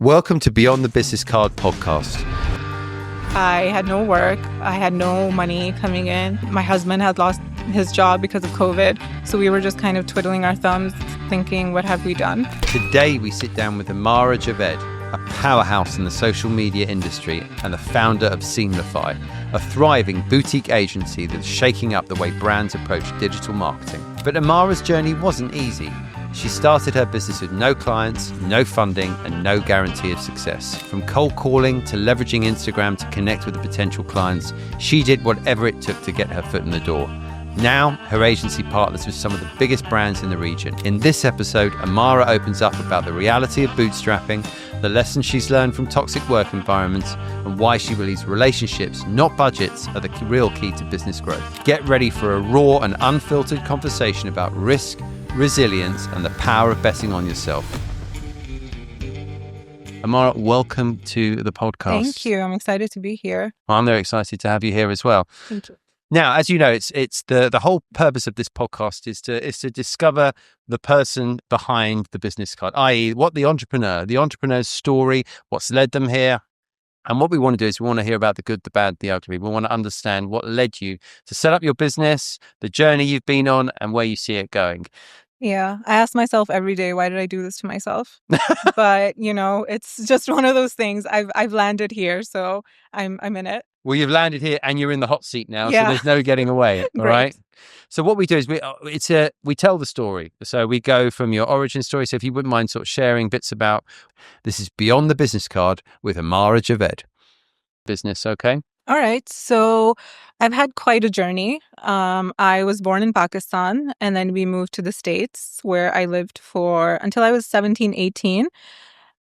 Welcome to Beyond the Business Card podcast. I had no work. I had no money coming in. My husband had lost his job because of COVID. So we were just kind of twiddling our thumbs, thinking, what have we done? Today, we sit down with Amara Javed, a powerhouse in the social media industry and the founder of Seamlify, a thriving boutique agency that's shaking up the way brands approach digital marketing. But Amara's journey wasn't easy. She started her business with no clients, no funding, and no guarantee of success. From cold calling to leveraging Instagram to connect with the potential clients, she did whatever it took to get her foot in the door. Now, her agency partners with some of the biggest brands in the region. In this episode, Amara opens up about the reality of bootstrapping, the lessons she's learned from toxic work environments, and why she believes relationships, not budgets, are the real key to business growth. Get ready for a raw and unfiltered conversation about risk, resilience, and the power of betting on yourself. Amara, welcome to the podcast. Thank you. I'm excited to be here. I'm very excited to have you here as well. Thank you. Now, as you know, it's the whole purpose of this podcast is to discover the person behind the business card, i.e., what the entrepreneur's story, what's led them here. And what we want to do is we want to hear about the good, the bad, the ugly. We want to understand what led you to set up your business, the journey you've been on, and where you see it going. Yeah, I ask myself every day, why did I do this to myself? But it's just one of those things. I've landed here, so I'm in it. Well, you've landed here and you're in the hot seat now, Yeah. so there's no getting away. All Great. right. So what we do is we tell the story. So we go from your origin story. So if you wouldn't mind sort of sharing bits about this is Beyond the Business Card with Amara Javed. Business, okay? All right. So I've had quite a journey. I was born in Pakistan, and then we moved to the States, where I lived until I was 17, 18.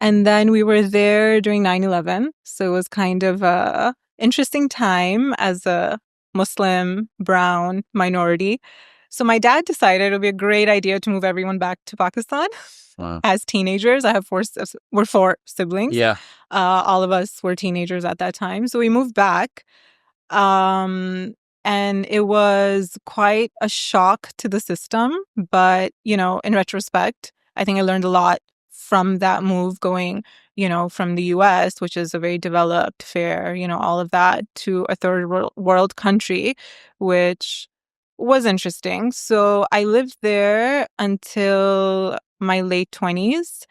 And then we were there during 9/11. So it was kind of a interesting time as a Muslim, brown minority. So my dad decided it would be a great idea to move everyone back to Pakistan. Wow. As teenagers. I have we're four siblings. Yeah. All of us were teenagers at that time. So we moved back. And it was quite a shock to the system. But, in retrospect, I think I learned a lot from that move going, from the US, which is a very developed, fair, all of that, to a third world country, which was interesting. So I lived there until my late 20s.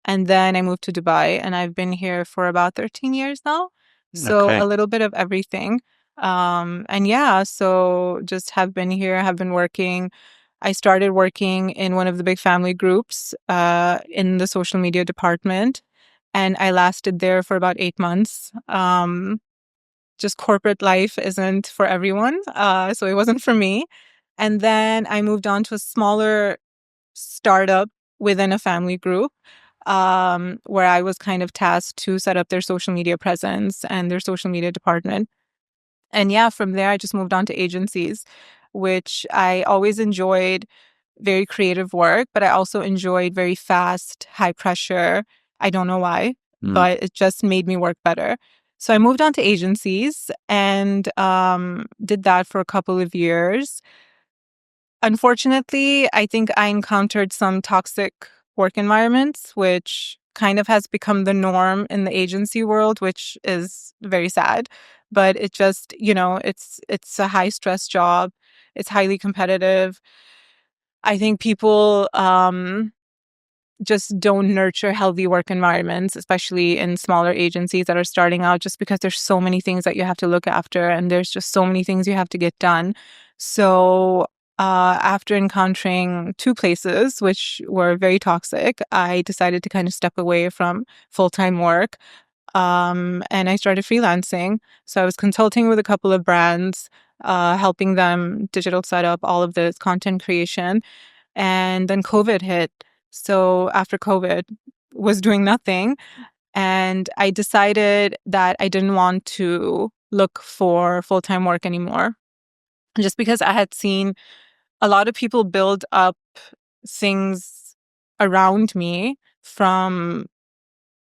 And then I moved to Dubai, and I've been here for about 13 years now. So Okay. a little bit of everything. So just have been here, have been working. I started working in one of the big family groups in the social media department, and I lasted there for about 8 months. Just corporate life isn't for everyone, so it wasn't for me. And then I moved on to a smaller startup within a family group, where I was kind of tasked to set up their social media presence and their social media department. And from there, I just moved on to agencies, which I always enjoyed very creative work, but I also enjoyed very fast, high pressure. I don't know why, but it just made me work better. So I moved on to agencies and did that for a couple of years. Unfortunately, I think I encountered some toxic work environments, which kind of has become the norm in the agency world, which is very sad. But it just, it's a high stress job. It's highly competitive. I think people just don't nurture healthy work environments, especially in smaller agencies that are starting out, just because there's so many things that you have to look after and there's just so many things you have to get done. So after encountering 2 places, which were very toxic, I decided to kind of step away from full-time work. And I started freelancing. So I was consulting with a couple of brands, helping them digital setup, all of this content creation. And then COVID hit. So after COVID, was doing nothing. And I decided that I didn't want to look for full-time work anymore. Just because I had seen a lot of people build up things around me from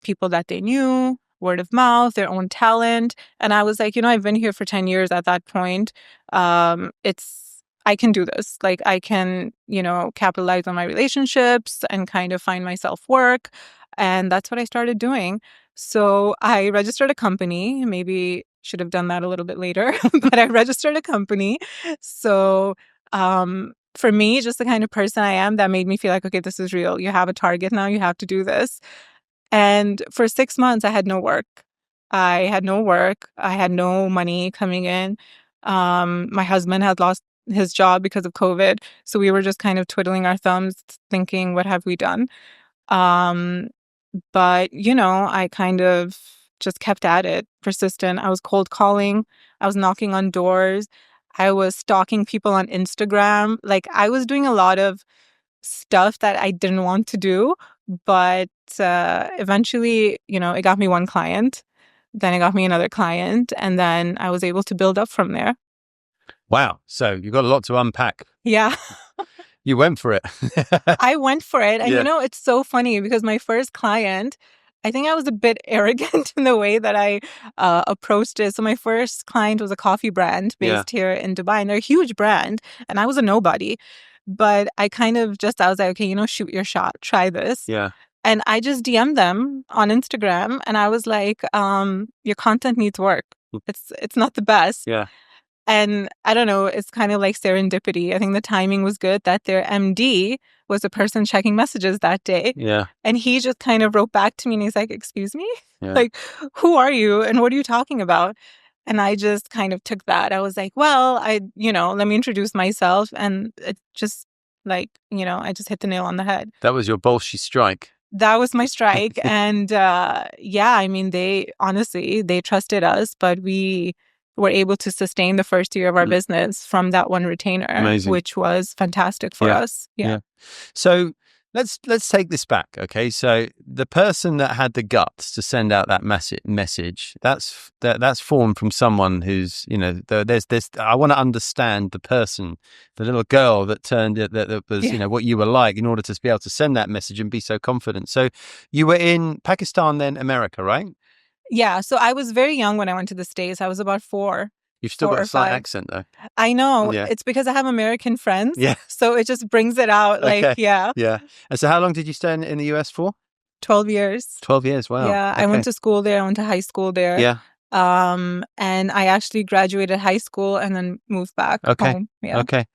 people that they knew, word of mouth, their own talent. And I was like, I've been here for 10 years at that point. I can do this. Like I can, capitalize on my relationships and kind of find myself work. And that's what I started doing. So I registered a company, maybe should have done that a little bit later, but I registered a company. So for me, just the kind of person I am, that made me feel like, okay, this is real. You have a target now, you have to do this. And for 6 months, I had no work. I had no work. I had no money coming in. My husband had lost his job because of COVID. So we were just kind of twiddling our thumbs, thinking, what have we done? But, I kind of just kept at it, persistent. I was cold calling. I was knocking on doors. I was stalking people on Instagram. Like, I was doing a lot of stuff that I didn't want to do. But eventually, it got me one client. Then it got me another client. And then I was able to build up from there. Wow. So you've got a lot to unpack. Yeah. You went for it. I went for it. And it's so funny because my first client, I think I was a bit arrogant in the way that I approached it. So my first client was a coffee brand based here in Dubai, and they're a huge brand. And I was a nobody. But I kind of I was like, okay, shoot your shot. Try this. Yeah. And I just DM'd them on Instagram. And I was like, your content needs work. It's not the best. Yeah. And I don't know, it's kind of like serendipity. I think the timing was good that their MD was the person checking messages that day. Yeah. And he just kind of wrote back to me and he's like, excuse me? Yeah. Like, who are you? And what are you talking about? And I just kind of took that. I was like, well, let me introduce myself. And it just I just hit the nail on the head. That was your bolshy strike. That was my strike. And they trusted us, but we were able to sustain the first year of our business from that one retainer. Amazing. Which was fantastic for us. Yeah. So let's take this back. Okay. So the person that had the guts to send out that message, that's formed from someone who's, there's I want to understand the person, the little girl that turned it, that was, what you were like in order to be able to send that message and be so confident. So you were in Pakistan, then America, right? Yeah. So I was very young when I went to the States. I was about 4. You've still got a slight accent, though. I know. Yeah. It's because I have American friends. Yeah. So it just brings it out. Okay. Yeah. And so how long did you stay in the US for? 12 years. 12 years, wow. Yeah. Okay. I went to school there. I went to high school there. Yeah. And I actually graduated high school and then moved back home. Yeah. Okay.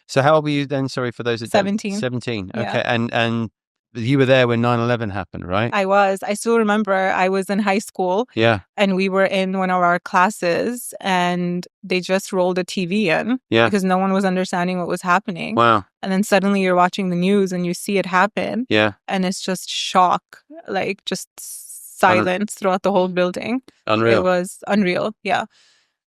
So how old were you then? Sorry for those that 17. 17. Yeah. Okay. And you were there when 9/11 happened, right? I was. I still remember I was in high school. Yeah. And we were in one of our classes and they just rolled a TV in. Yeah. Because no one was understanding what was happening. Wow. And then suddenly you're watching the news and you see it happen. Yeah. And it's just shock, just silence throughout the whole building. Unreal. It was unreal. Yeah.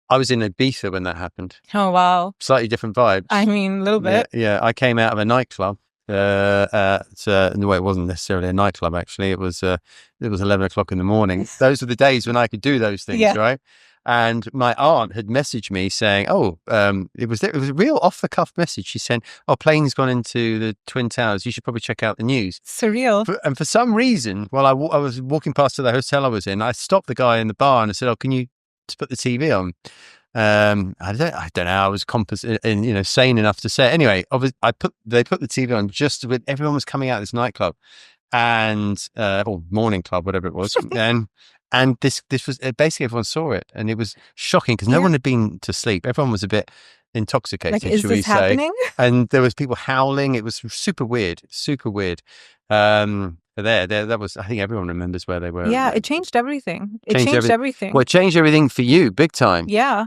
I was in Ibiza when that happened. Oh, wow. Slightly different vibes. I mean, a little bit. Yeah. I came out of a nightclub. No, it wasn't necessarily a nightclub. Actually, it was 11 o'clock in the morning. Those were the days when I could do those things, right? And my aunt had messaged me saying, it was a real off the cuff message. She said, plane's gone into the Twin Towers. You should probably check out the news. Surreal. And for some reason, while I was walking past to the hotel I was in, I stopped the guy in the bar and I said, can you just put the TV on? I don't know. I was sane enough to say it. Anyway, they put the TV on just with everyone was coming out of this nightclub and or morning club, whatever it was, and this was basically everyone saw it, and it was shocking because no one had been to sleep. Everyone was a bit intoxicated, is should we this say? Happening? And there was people howling. It was super weird. That was, I think everyone remembers where they were. Yeah, it changed everything. It changed everything. Well, it changed everything for you, big time. Yeah,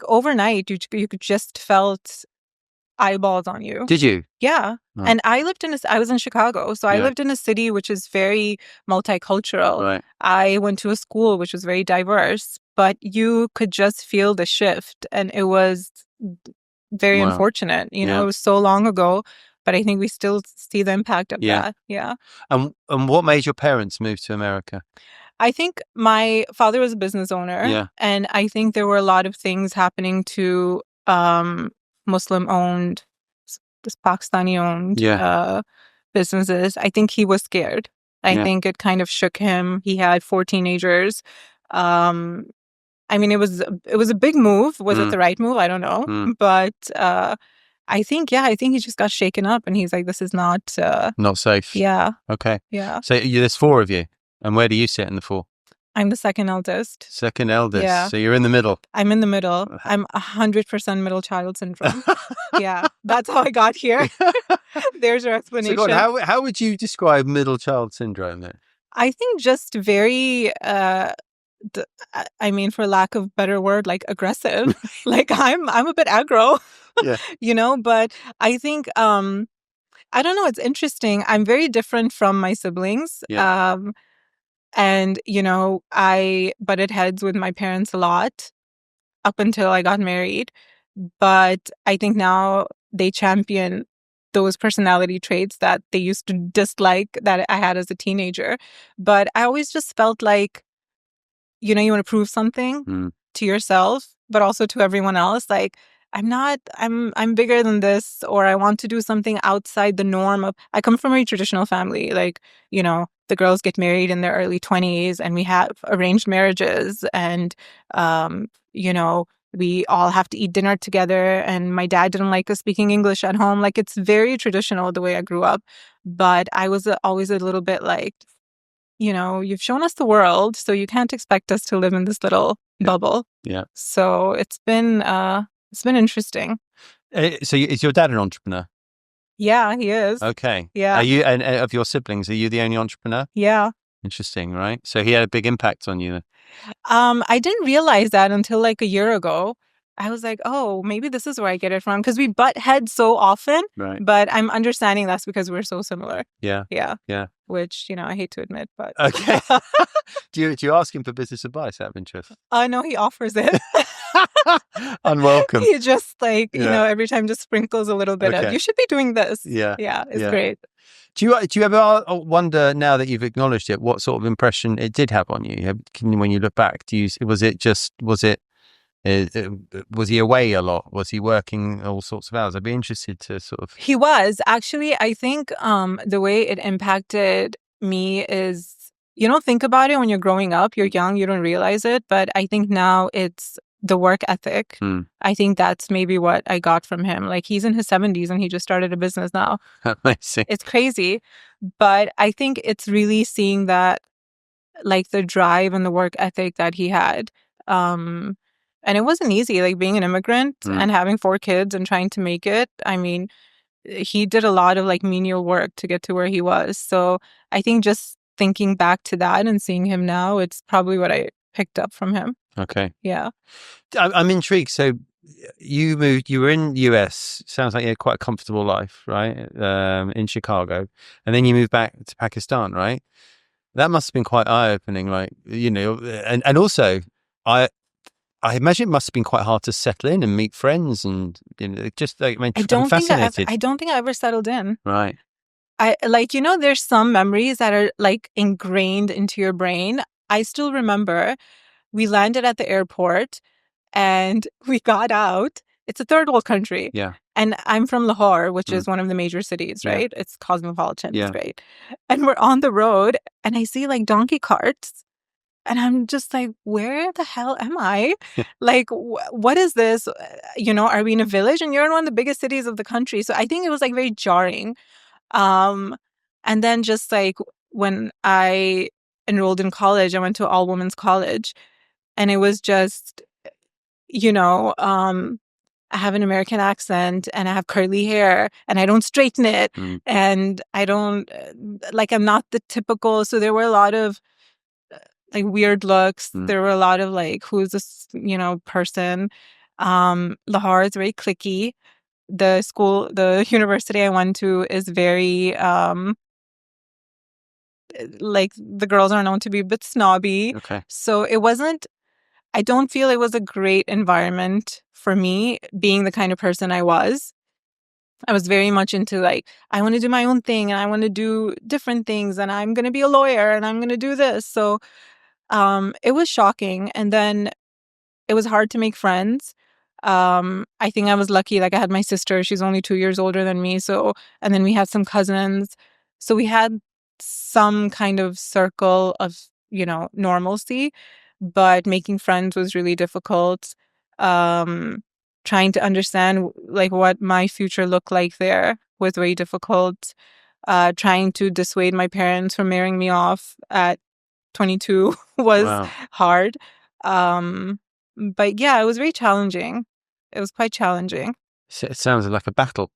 overnight, you could just felt eyeballs on you. Did you? Yeah. Oh. And I was in Chicago, so I lived in a city which is very multicultural. Right. I went to a school which was very diverse, but you could just feel the shift, and it was very unfortunate. It was so long ago. But I think we still see the impact of that. Yeah. And what made your parents move to America? I think my father was a business owner. Yeah. And I think there were a lot of things happening to Muslim-owned, Pakistani-owned businesses. I think he was scared. I think it kind of shook him. He had 4 teenagers. It was a big move. Was it the right move? I don't know. But I think he just got shaken up and he's like, this is not Not safe. Yeah. Okay. Yeah. So there's 4 of you. And where do you sit in the 4? I'm the second eldest. Second eldest. Yeah. So you're in the middle. I'm in the middle. I'm 100% middle child syndrome. Yeah. That's how I got here. There's your explanation. So go on, how would you describe middle child syndrome then? I think just very I mean, for lack of better word, like aggressive. Like I'm a bit aggro. Yeah. You know, but I think I don't know, it's interesting. I'm very different from my siblings. Yeah. And, you know, I butted heads with my parents a lot up until I got married. But I think now they champion those personality traits that they used to dislike that I had as a teenager. But I always just felt like, you know, you want to prove something to yourself, but also to everyone else. Like, I'm bigger than this, or I want to do something outside the norm of, I come from a very traditional family. Like, you know, the girls get married in their early 20s and we have arranged marriages and, you know, we all have to eat dinner together. And my dad didn't like us speaking English at home. Like, it's very traditional the way I grew up. But I was always a little bit like, you know, you've shown us the world, so you can't expect us to live in this little bubble. Yeah. So it's been interesting. So is your dad an entrepreneur? Yeah, he is. Okay. Yeah. Are you, and of your siblings, are you the only entrepreneur? Yeah. Interesting, right? So he had a big impact on you. I didn't realize that until like a year ago. I was like, oh, maybe this is where I get it from, because we butt heads so often. Right. But I'm understanding that's because we're so similar. Yeah. Yeah. Yeah. Which, you know, I hate to admit, but Okay. Do you ask him for business advice out of interest? No, he offers it. Unwelcome. He just like, you Yeah. know, every time just sprinkles a little bit of, you should be doing this. Yeah. Yeah, it's Yeah. great. Do you ever wonder, now that you've acknowledged it, what sort of impression it did have on you? When you look back, was he away a lot? Was he working all sorts of hours? I'd be interested to sort of. He was actually, I think, the way it impacted me is, you don't think about it when you're growing up. You're young, you don't realize it. But I think now it's the work ethic. I think that's maybe what I got from him. Like, he's in his 70s and he just started a business now. Amazing. It's crazy. But I think it's really seeing that, like, the drive and the work ethic that he had. And it wasn't easy, like being an immigrant and having 4 kids and trying to make it. I mean, he did a lot of like menial work to get to where he was. So I think just thinking back to that and seeing him now, it's probably what I picked up from him. Okay. Yeah. I'm intrigued. So you were in the US, sounds like you had quite a comfortable life, right? In Chicago. And then you moved back to Pakistan, right? That must have been quite eye-opening, like, you know, and also I imagine it must have been quite hard to settle in and meet friends, and, you know, just like, I'm fascinated. I don't think I ever settled in. Right. I like, you know, there's some memories that are like ingrained into your brain. I still remember we landed at the airport and we got out. It's a third world country. Yeah. And I'm from Lahore, which is one of the major cities, right? Yeah. It's cosmopolitan. Yeah. It's great. And we're on the road and I see like donkey carts. And I'm just like, where the hell am I? Like, what is this? You know, are we in a village? And you're in one of the biggest cities of the country. So I think it was like very jarring. And then just like when I enrolled in college, I went to all women's college. And it was just, you know, I have an American accent and I have curly hair and I don't straighten it. And I don't, like, I'm not the typical. So there were a lot of like weird looks. There were a lot of like, who's this, you know, person? Lahore is very cliquey. The university I went to is very, like, the girls are known to be a bit snobby. Okay. So I don't feel it was a great environment for me, being the kind of person I was. I was very much into like, I want to do my own thing and I want to do different things and I'm going to be a lawyer and I'm going to do this. So it was shocking. And then it was hard to make friends. I think I was lucky. Like, I had my sister. She's only 2 years older than me. So, and then we had some cousins. So we had some kind of circle of, you know, normalcy. But making friends was really difficult. trying to understand like what my future looked like there was very difficult. Trying to dissuade my parents from marrying me off at 22 was hard. But yeah, it was very challenging. It was quite challenging. So it sounds like a battle.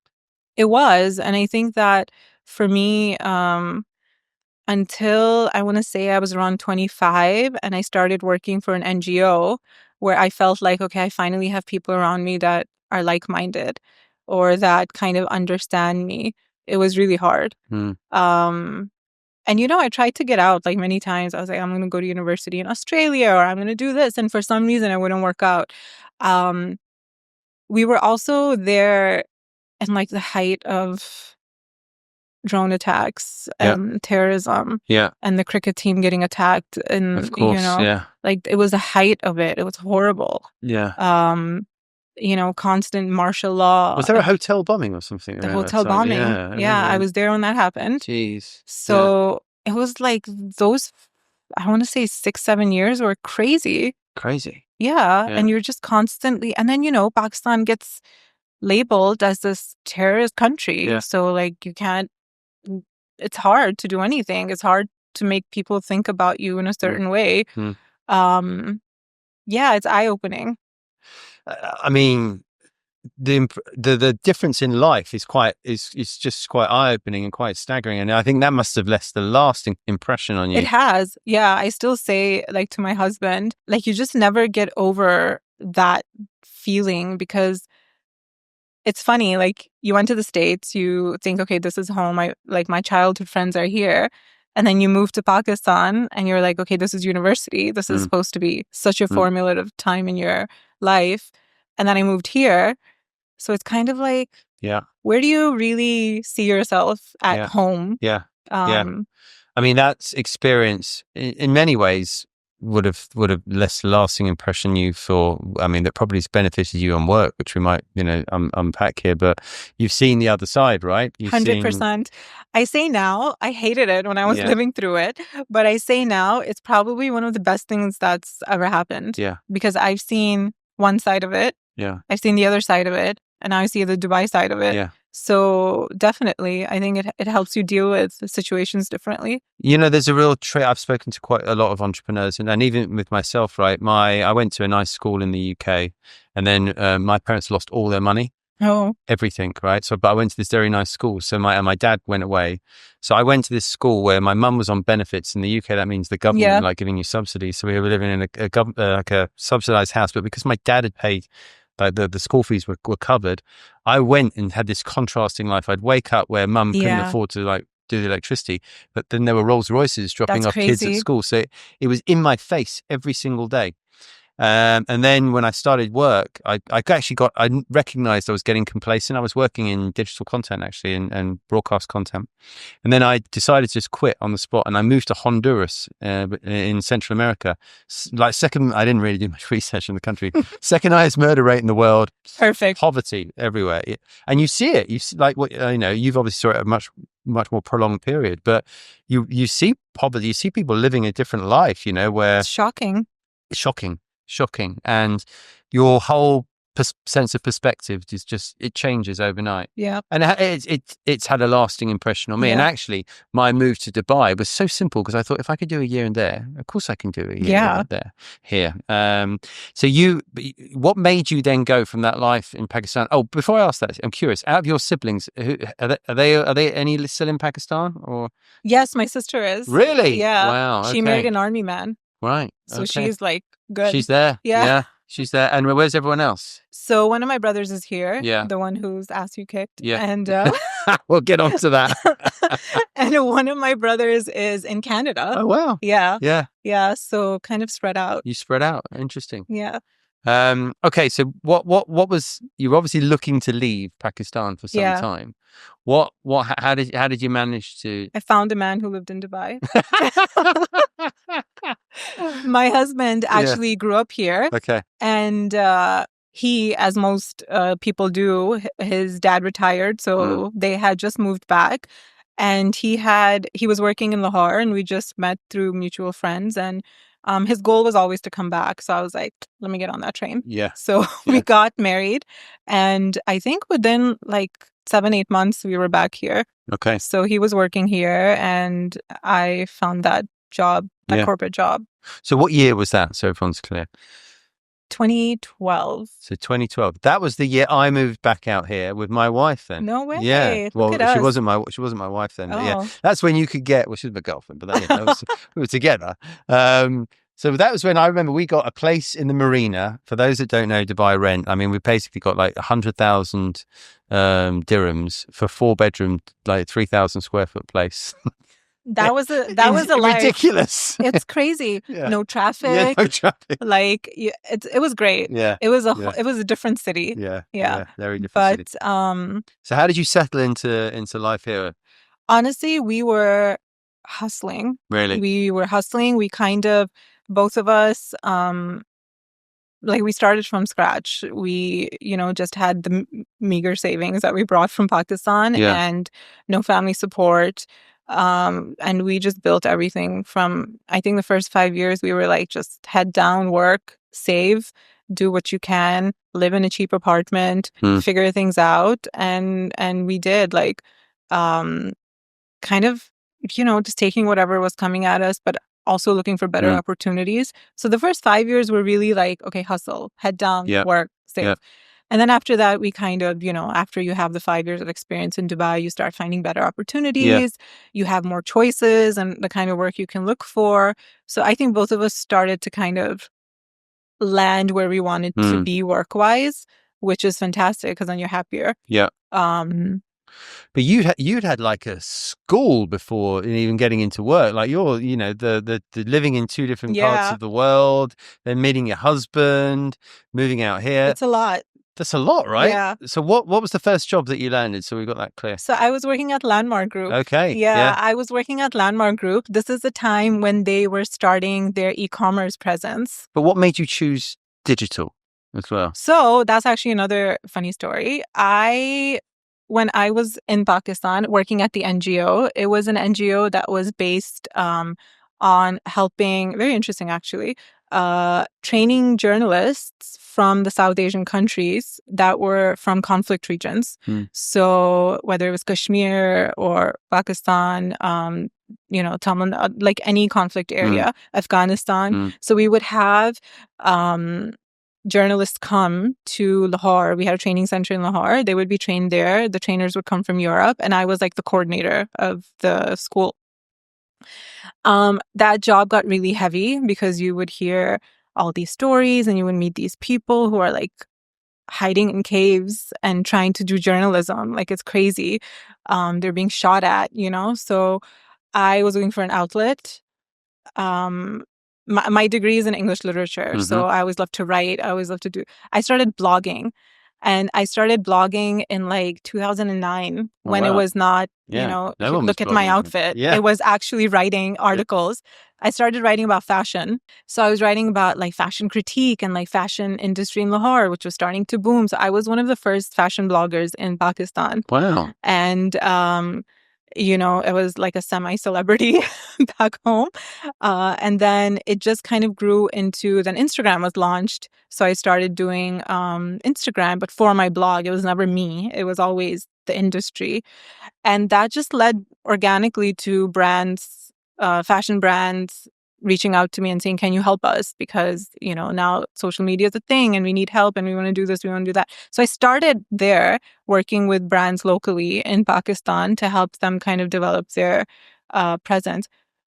It was. And I think that for me, until I want to say I was around 25 and I started working for an NGO where I felt like, okay, I finally have people around me that are like-minded or that kind of understand me. It was really hard. And, you know, I tried to get out like many times. I was like, I'm going to go to university in Australia or I'm going to do this. And for some reason, it wouldn't work out. We were also there in like the height of drone attacks and terrorism. And the cricket team getting attacked. And, of course, you know, like it was the height of it. It was horrible. You know, constant martial law. Was there a hotel bombing or something? The hotel bombing. Yeah, I was there when that happened. Jeez. So it was like those, I want to say 6-7 years were crazy. Crazy. Yeah. And you're just constantly, and then, you know, Pakistan gets labeled as this terrorist country. So like you can't, it's hard to do anything. It's hard to make people think about you in a certain way. Yeah, it's eye-opening. I mean, the difference in life is just quite eye-opening and quite staggering, and I think that must have left a lasting impression on you. It has. Yeah, I still say like to my husband, like you just never get over that feeling because it's funny, like you went to the States, you think, okay, this is home. My childhood friends are here. And then you move to Pakistan and you're like, okay, this is university. This is supposed to be such a formative time in your life. And then I moved here. So it's kind of like, where do you really see yourself at home? I mean, that experience in many ways would have less lasting impression you for, I mean, that probably has benefited you on work, which we might, you know, unpack here, but you've seen the other side, right? 100%. I say now, I hated it when I was living through it, but I say now it's probably one of the best things that's ever happened. Because I've seen one side of it. I've seen the other side of it. And now I see the Dubai side of it. So definitely, I think it helps you deal with situations differently. You know, there's a real trait. I've spoken to quite a lot of entrepreneurs and even with myself, right? I went to a nice school in the UK and then my parents lost all their money. Everything, right? So, but I went to this very nice school. So my dad went away. So I went to this school where my mum was on benefits. In the UK, that means the government like giving you subsidies. So we were living in a subsidized house. But because my dad had paid, like the school fees were covered, I went and had this contrasting life. I'd wake up where mum couldn't afford to like do the electricity, but then there were Rolls Royces dropping off kids at school. So it was in my face every single day. And then when I started work, I recognized I was getting complacent. I was working in digital content actually and broadcast content. And then I decided to just quit on the spot and I moved to Honduras in Central America. I didn't really do much research in the country. Second highest murder rate in the world. Perfect. Poverty everywhere. And you see it. You see, like what, you know, you've obviously saw it a much more prolonged period, but you see poverty, you see people living a different life, you know, where it's shocking. And your whole sense of perspective is just, it changes overnight. And it's had a lasting impression on me. And actually my move to Dubai was so simple because I thought if I could do a year in there, of course I can do a year here. So what made you then go from that life in Pakistan? Oh, before I ask that, I'm curious, out of your siblings, are they any still in Pakistan or? Yes, my sister is. Really? Yeah. Wow. She married an army man. Right. So she's like good. She's there. Yeah. She's there. And where's everyone else? So one of my brothers is here. The one whose ass you kicked. And we'll get on to that. And one of my brothers is in Canada. Oh wow. Yeah. So kind of spread out. You spread out. Interesting. Yeah. Okay. So what was, you were obviously looking to leave Pakistan for some time. How did you manage to? I found a man who lived in Dubai. My husband actually grew up here. Okay. And he, as most people do, his dad retired. So they had just moved back. And he was working in Lahore and we just met through mutual friends. And His goal was always to come back. So I was like, let me get on that train. Yeah. So we got married. And I think within like 7-8 months, we were back here. Okay. So he was working here and I found that job, that corporate job. So what year was that? So everyone's clear. 2012. So 2012. That was the year I moved back out here with my wife then. No way. Yeah. Look Well, at she us. wasn't my wife then. But yeah. Oh. That's when you could get, well, she was my girlfriend, but we were together. So that was when I remember we got a place in the marina. For those that don't know Dubai rent, I mean, we basically got like 100,000 dirhams for 4-bedroom, like 3,000 square foot place. That was a life. Ridiculous. It's crazy. Yeah. No traffic. Yeah, no traffic. Like it was great. Yeah. It was a different city. Yeah. Very different city. So how did you settle into life here? Honestly, we were hustling. Really? We were hustling. We kind of, both of us, like we started from scratch. We, just had the meager savings that we brought from Pakistan and no family support. And we just built everything from, I think the first 5 years we were like, just head down, work, save, do what you can, live in a cheap apartment, figure things out. And we did like, kind of, just taking whatever was coming at us, but also looking for better opportunities. So the first 5 years were really like, okay, hustle, head down, work, save. And then after that, we kind of, after you have the 5 years of experience in Dubai, you start finding better opportunities. You have more choices and the kind of work you can look for. So I think both of us started to kind of land where we wanted to be work-wise, which is fantastic because then you're happier. Yeah. But you'd had like a school before even getting into work. Like you're, the living in two different parts of the world, then meeting your husband, moving out here. It's a lot. That's a lot, right? Yeah. So what was the first job that you landed? So we got that clear. So I was working at Landmark Group. Okay. Yeah, I was working at Landmark Group. This is the time when they were starting their e-commerce presence. But what made you choose digital as well? So that's actually another funny story. When I was in Pakistan working at the NGO, it was an NGO that was based on helping, very interesting actually, training journalists from the South Asian countries that were from conflict regions. So whether it was Kashmir or Pakistan, Tamil, like any conflict area, Afghanistan. So we would have journalists come to Lahore. We had a training center in Lahore. They would be trained there. The trainers would come from Europe. And I was like the coordinator of the school. That job got really heavy because you would hear all these stories and you would meet these people who are like hiding in caves and trying to do journalism. Like it's crazy. They're being shot at, So I was looking for an outlet. My degree is in English literature. So I always love to write. I started blogging. And I started blogging in like 2009 when it was not, look at my outfit. Yeah. It was actually writing articles. I started writing about fashion. So I was writing about like fashion critique and like fashion industry in Lahore, which was starting to boom. So I was one of the first fashion bloggers in Pakistan. Wow. And, it was like a semi-celebrity back home. And then it just kind of grew into, then Instagram was launched. So I started doing Instagram, but for my blog. It was never me. It was always the industry. And that just led organically to brands, fashion brands, reaching out to me and saying, can you help us? Because, now social media is a thing and we need help and we want to do this, we want to do that. So I started there working with brands locally in Pakistan to help them kind of develop their presence.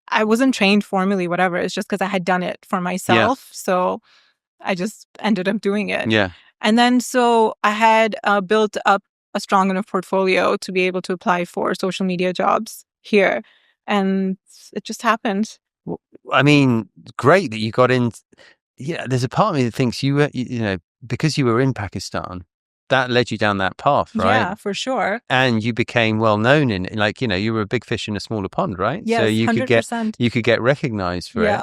I wasn't trained formally, whatever. It's just because I had done it for myself. Yeah. So I just ended up doing it. Yeah. And then so I had built up a strong enough portfolio to be able to apply for social media jobs here. And it just happened. I mean, great that you got in. Yeah, there's a part of me that thinks you were, because you were in Pakistan, that led you down that path, right? Yeah, for sure. And you became well known in, like, you were a big fish in a smaller pond, right? Yes, so you 100%. could get recognized for it.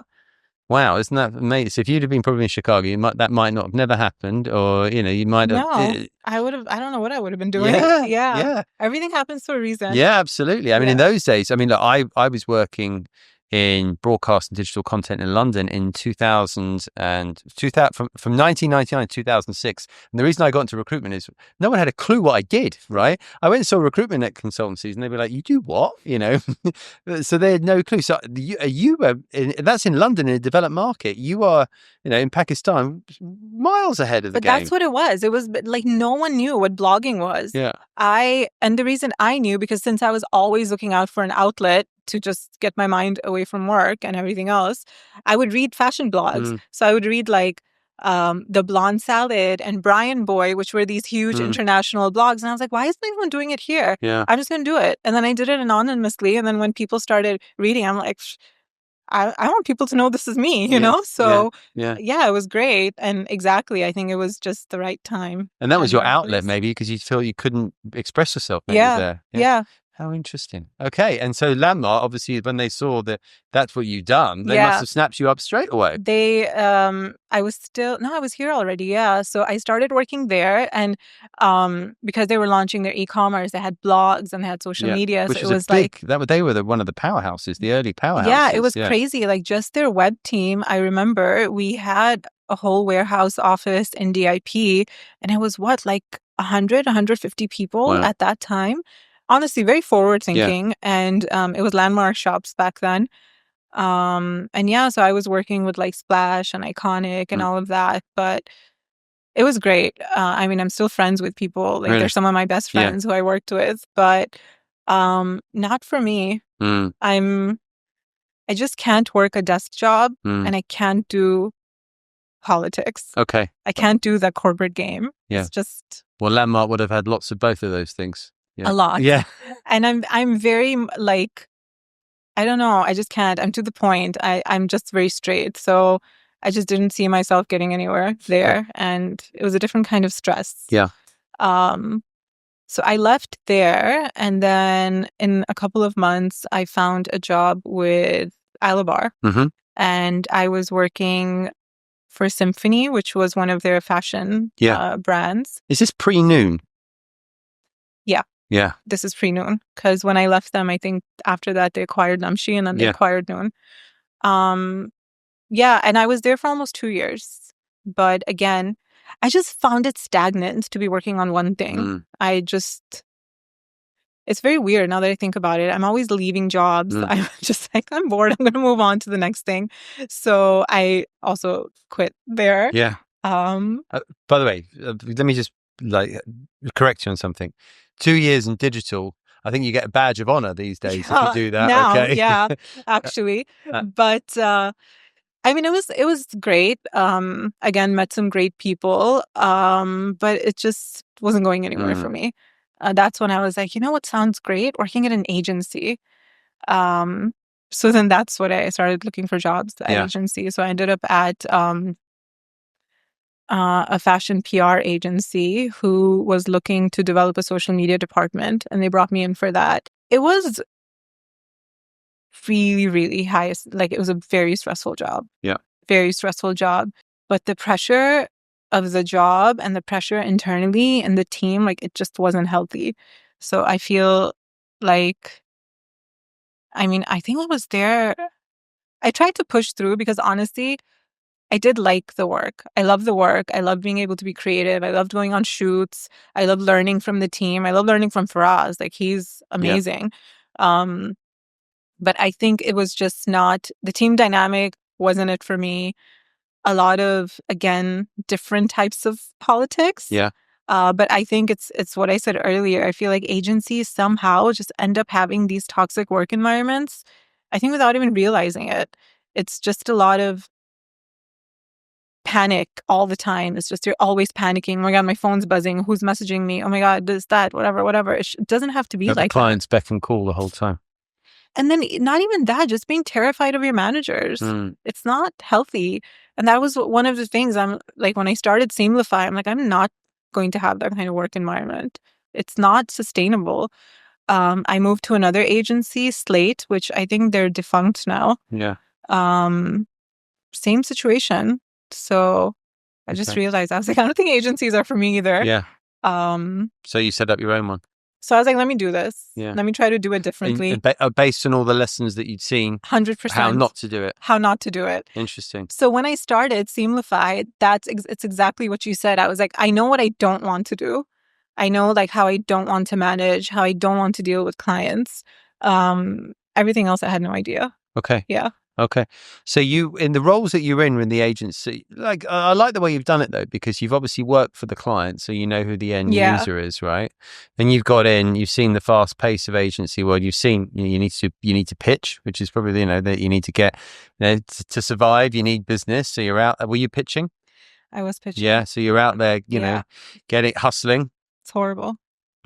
Wow, isn't that amazing? So if you'd have been probably in Chicago, that might not have never happened, or you might have. No, I would have. I don't know what I would have been doing. Yeah. Everything happens for a reason. Yeah, absolutely. I mean, in those days, look, I was working in broadcast and digital content in London in 2000 and 2000 from 1999 to 2006. And the reason I got into recruitment is no one had a clue what I did, right? I went and saw recruitment at consultancies and they'd be like, you do what? So they had no clue. So you were, that's in London in a developed market. You are, in Pakistan, miles ahead of the game. But that's what it was. It was like no one knew what blogging was. Yeah. And the reason I knew, because since I was always looking out for an outlet to just get my mind away from work and everything else, I would read fashion blogs. So I would read like The Blonde Salad and Brian Boy, which were these huge international blogs. And I was like, why isn't anyone doing it here? Yeah. I'm just going to do it. And then I did it anonymously. And then when people started reading, I'm like, I want people to know this is me, you know? So yeah, it was great. And exactly, I think it was just the right time. And that was your outlet maybe because you feel you couldn't express yourself maybe there. Yeah. How interesting. Okay. And so Landmark, obviously, when they saw that that's what you'd done, they must have snapped you up straight away. I was here already. Yeah. So I started working there, and because they were launching their e-commerce, they had blogs and they had social media. Which so it was they were one of the powerhouses, the early powerhouses. Yeah, it was crazy. Like just their web team. I remember we had a whole warehouse office in DIP, and it was like 100, 150 people at that time. Honestly, very forward thinking. And it was Landmark shops back then. So I was working with like Splash and Iconic and all of that, but it was great. I'm still friends with people. Like they're some of my best friends who I worked with, but not for me. I just can't work a desk job and I can't do politics. Okay. I can't do the corporate game. Yeah. It's just... Well, Landmark would have had lots of both of those things. A lot. Yeah. And I'm very like, I don't know. I just can't. I'm to the point. I'm just very straight. So I just didn't see myself getting anywhere there. And it was a different kind of stress. Yeah. So I left there. And then in a couple of months, I found a job with Alabar. And I was working for Symphony, which was one of their fashion brands. Is this pre-Noon? Yeah. Yeah. This is pre-Noon. Because when I left them, I think after that they acquired Namshi and then they acquired Noon. And I was there for almost 2 years. But again, I just found it stagnant to be working on one thing. It's very weird now that I think about it. I'm always leaving jobs. I'm just like, I'm bored. I'm going to move on to the next thing. So I also quit there. Yeah. By the way, let me just correct you on something. 2 years in digital, I think you get a badge of honor these days if you do that. Now, okay. Yeah, actually. But it was great. Again, met some great people. But it just wasn't going anywhere for me. That's when I was like, you know what sounds great? Working at an agency. So then that's what I started looking for jobs at agency. So I ended up at a fashion PR agency who was looking to develop a social media department, and they brought me in for that. It was really, really high. Like, it was a very stressful job. Yeah. Very stressful job. But the pressure of the job and the pressure internally and the team, like, it just wasn't healthy. So I feel like, I think I was there. I tried to push through because honestly, I did like the work. I love the work. I love being able to be creative. I loved going on shoots. I love learning from the team. I love learning from Faraz. Like, he's amazing. But I think it was just not, the team dynamic wasn't it for me. A lot of, again, different types of politics. Yeah. But I think it's what I said earlier. I feel like agencies somehow just end up having these toxic work environments, I think without even realizing it. It's just a lot of panic all the time. It's just you're always panicking. Oh my God, my phone's buzzing. Who's messaging me? Oh my God, this, that, whatever. It doesn't have to be like the clients beck and call the whole time. And then not even that, just being terrified of your managers. It's not healthy. And that was one of the things I'm like, when I started Seamlify, I'm like, I'm not going to have that kind of work environment. It's not sustainable. I moved to another agency, Slate, which I think they're defunct now. Yeah. Same situation. So I just realized, I was like, I don't think agencies are for me either. Yeah. So you set up your own one? So I was like, let me do this. Yeah. Let me try to do it differently. Based on all the lessons that you'd seen, 100%. how not to do it. How not to do it. Interesting. So when I started Seamlify, it's exactly what you said. I was like, I know what I don't want to do. I know like how I don't want to manage, how I don't want to deal with clients. Everything else I had no idea. Okay. Yeah. Okay. So you, in the roles that you're in the agency, like I like the way you've done it though, because you've obviously worked for the client, so you know who the end user is, right? And you've got in, you've seen the fast pace of agency world. You've seen you need to pitch, which is probably that you need to get to survive. You need business, so you're out. Were you pitching? I was pitching. Yeah. So you're out there, getting hustling. It's horrible.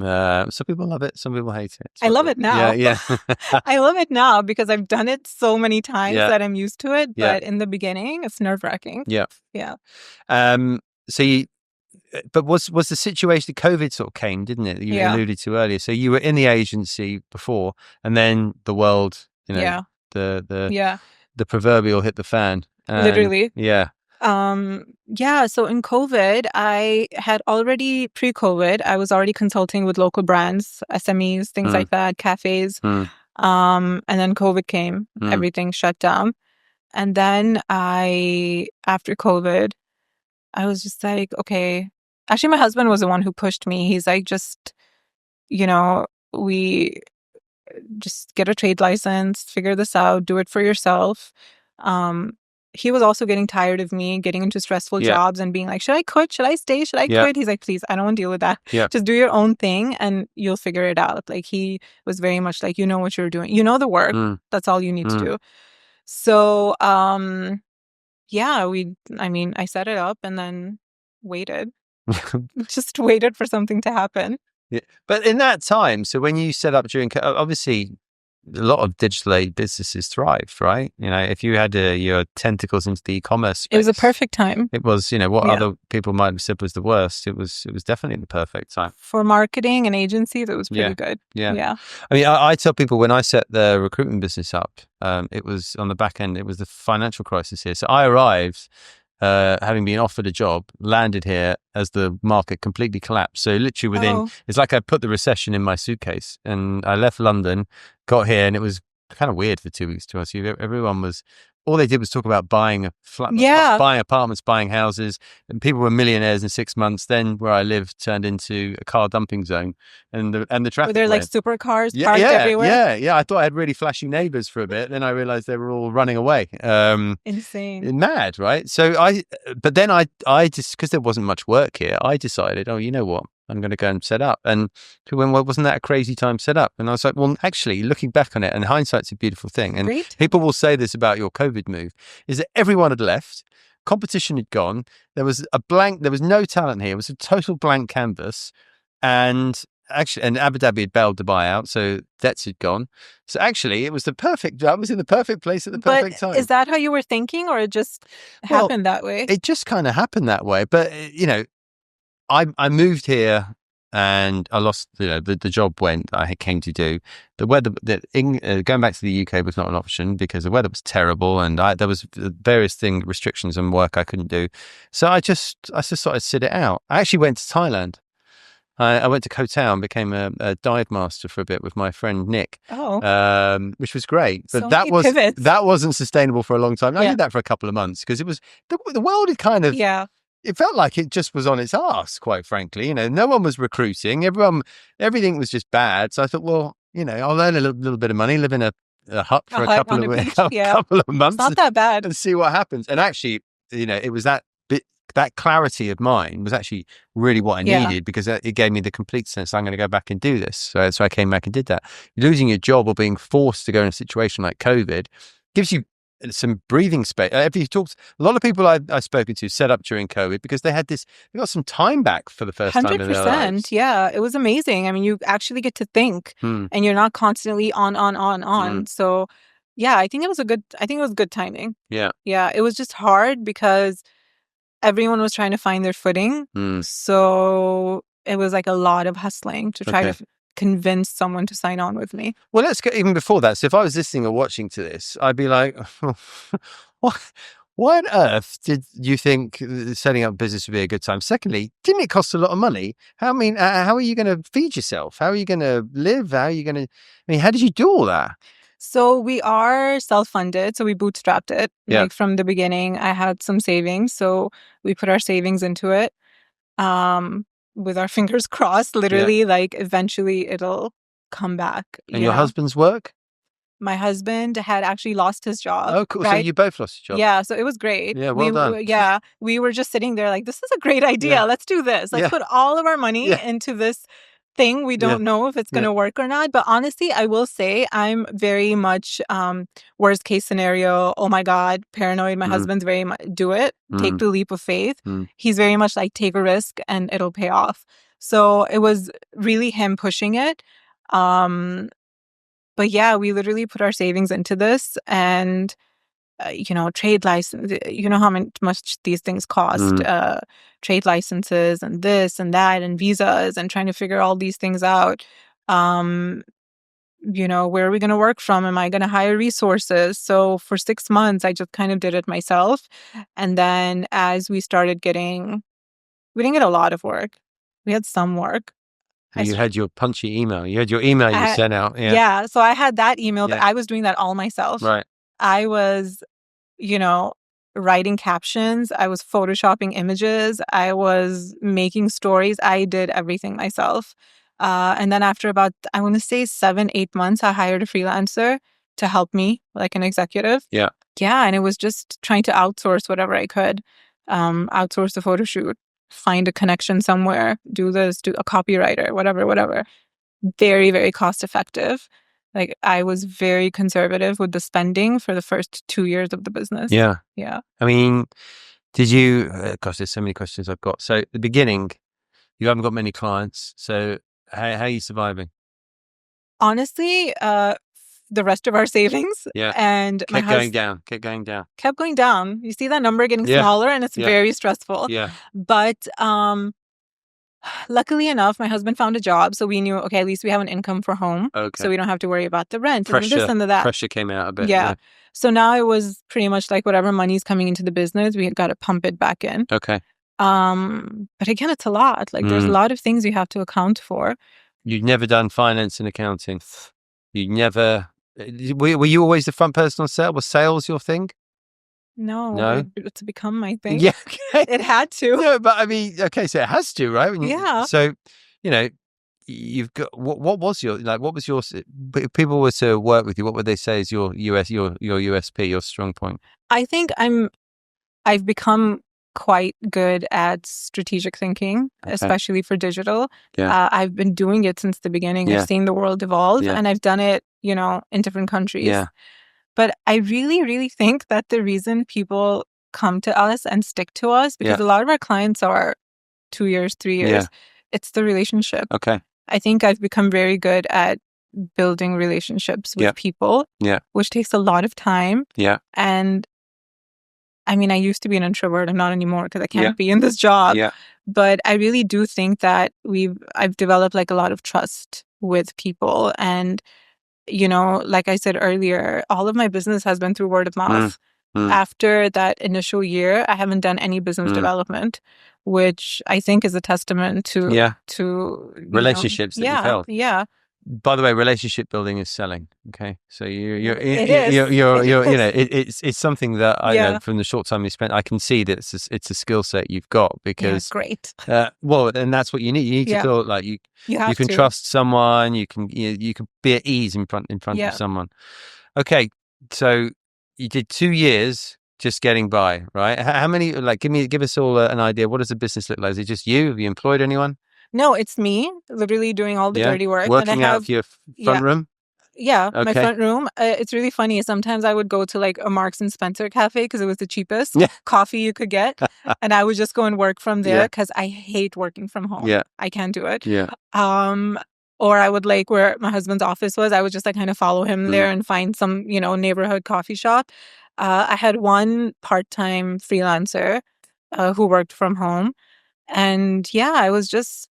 Some people love it, some people hate it. I love it now. Yeah. I love it now because I've done it so many times that I'm used to it. But in the beginning, it's nerve-wracking. Yeah. Yeah. But was the situation, COVID sort of came, didn't it? You alluded to earlier. So you were in the agency before, and then the world, the proverbial hit the fan. Literally. Yeah. So in COVID, I had already pre-COVID, I was already consulting with local brands, SMEs, things like that, cafes. And then COVID came, everything shut down. And then after COVID, I was just like, okay, actually my husband was the one who pushed me. He's like, we just get a trade license, figure this out, do it for yourself. He was also getting tired of me getting into stressful jobs and being like, should I quit? Should I stay? Should I quit? He's like, please, I don't want to deal with that. Just do your own thing and you'll figure it out. Like he was very much like, you know what you're doing. You know the work. That's all you need to do. So, I set it up and then waited. Just waited for something to happen. Yeah. But in that time, so when you set up during, obviously, a lot of digital aid businesses thrived, right? If you had your tentacles into the e-commerce space, it was a perfect time. It was, what other people might have said was the worst. It was definitely the perfect time for marketing and agencies. It was pretty good. Yeah. I mean, I tell people when I set the recruitment business up, it was on the back end. It was the financial crisis here. So I arrived, having been offered a job, landed here as the market completely collapsed. So literally it's like I put the recession in my suitcase and I left London, got here, and it was kind of weird for 2 weeks to us. Everyone all they did was talk about buying a flat, buying apartments, buying houses, and people were millionaires in 6 months. Then where I lived turned into a car dumping zone, and the traffic. Were there like supercars parked everywhere? Yeah. I thought I had really flashy neighbors for a bit. Then I realized they were all running away. Insane, mad, right? So but then I just, because there wasn't much work here, I decided, oh, you know what? I'm going to go and set up. And wasn't that a crazy time set up? And I was like, well, actually, looking back on it, and hindsight's a beautiful thing. And people will say this about your COVID move, is that everyone had left, competition had gone, there was no talent here. It was a total blank canvas. And Abu Dhabi had bailed the buyout, so debts had gone. So actually, I was in the perfect place at the perfect time. Is that how you were thinking, or it just happened that way? It just kind of happened that way. But, I moved here and I lost, the job I came to do. The weather, going back to the UK was not an option because the weather was terrible and there was various restrictions on work I couldn't do. So I just thought I'd sit it out. I actually went to Thailand. I went to Koh Tao and became a dive master for a bit with my friend Nick, which was great. But that wasn't sustainable for a long time. I did that for a couple of months because it was the world had kind of it felt like it just was on its arse, quite frankly. No one was recruiting. Everything was just bad. So I thought, well, I'll earn a little bit of money, live in a hut for a couple of months. It's not that bad. And see what happens. And actually, it was that clarity of mind was actually really what I needed because it gave me the complete sense I'm going to go back and do this. So I came back and did that. Losing your job or being forced to go in a situation like COVID gives you some breathing space. A lot of people I've spoken to set up during COVID because they got some time back for the first time in their lives. 100%. Yeah, it was amazing. I mean, you actually get to think and you're not constantly on. So yeah, I think it was good timing. Yeah. Yeah, it was just hard because everyone was trying to find their footing. So it was like a lot of hustling to try to convince someone to sign on with me. Well, let's go even before that. So if I was listening or watching to this, I'd be like, Why on earth did you think setting up business would be a good time? Secondly, didn't it cost a lot of money? How are you going to feed yourself? How are you going to live? How are you going to? I mean, how did you do all that? So we are self-funded. So we bootstrapped it. Yeah. Like from the beginning, I had some savings. So we put our savings into it. With our fingers crossed, literally, like eventually it'll come back. And your husband's work? My husband had actually lost his job. Oh, cool. Right? So you both lost your job. Yeah, so it was great. Yeah, well done. We were just sitting there like, this is a great idea. Yeah. Let's do this. Let's put all of our money into this thing. We don't know if it's going to work or not. But honestly, I will say I'm very much worst case scenario. Oh my God, paranoid. My husband's very much do it. Take the leap of faith. He's very much like take a risk and it'll pay off. So it was really him pushing it. But yeah, we literally put our savings into this and, trade license, you know how much these things cost, trade licenses and this and that and visas and trying to figure all these things out. Where are we going to work from? Am I going to hire resources? So for 6 months, I just kind of did it myself. And then as we started we didn't get a lot of work. We had some work. You had your punchy email. You had your email you sent out. Yeah. So I had that email, but I was doing that all myself. Right. I was, writing captions. I was photoshopping images. I was making stories. I did everything myself. And then after about, I want to say 7-8 months, I hired a freelancer to help me, like an executive. Yeah. Yeah. And it was just trying to outsource whatever I could, outsource the photo shoot, find a connection somewhere, do a copywriter, whatever. Very, very cost effective. Like I was very conservative with the spending for the first 2 years of the business. Yeah. Yeah. I mean, did you, gosh, there's so many questions I've got. So at the beginning, you haven't got many clients. So how are you surviving? Honestly, the rest of our savings and kept going down. Kept going down. You see that number getting smaller and it's very stressful. Yeah. But luckily enough, my husband found a job. So we knew, okay, at least we have an income for home. Okay. So we don't have to worry about the rent Pressure, and this and that. Pressure came out a bit. Yeah. So now it was pretty much like whatever money's coming into the business, we got to pump it back in. Okay. But again, it's a lot. Like there's a lot of things you have to account for. You'd never done finance and accounting. You never. Were you always the front person on set? Was sales your thing? No. It's become my thing. Yeah. Okay. It had to. No, but I mean, okay, so it has to, right? Yeah. So, you've got what was your if people were to work with you, what would they say is your USP, your strong point? I think I've become quite good at strategic thinking, especially for digital. Yeah. I've been doing it since the beginning. I've seen the world evolve and I've done it, in different countries. Yeah. But I really, really think that the reason people come to us and stick to us, because a lot of our clients are 2 years, 3 years, it's the relationship. Okay. I think I've become very good at building relationships with people, which takes a lot of time. Yeah. And I mean, I used to be an introvert. I'm not anymore because I can't be in this job. Yeah. But I really do think that I've developed like a lot of trust with people. And, like I said earlier, all of my business has been through word of mouth. After that initial year, I haven't done any business development, which I think is a testament to relationships that you've held. Yeah. By the way, relationship building is selling. Okay, so it's something that I know from the short time you spent. I can see that it's a skill set you've got because great. And that's what you need. You need to feel like you can trust someone. You can be at ease in front of someone. Okay, so you did 2 years just getting by, right? How many? Like, give us all an idea. What does the business look like? Is it just you? Have you employed anyone? No, it's me, literally doing all the dirty work. Working out of your front room? Yeah, my front room. It's really funny. Sometimes I would go to like a Marks and Spencer cafe because it was the cheapest coffee you could get. And I would just go and work from there because I hate working from home. Yeah. I can't do it. Yeah. Or I would like where my husband's office was, I would just like kind of follow him there and find some, neighborhood coffee shop. I had one part-time freelancer who worked from home. And I was just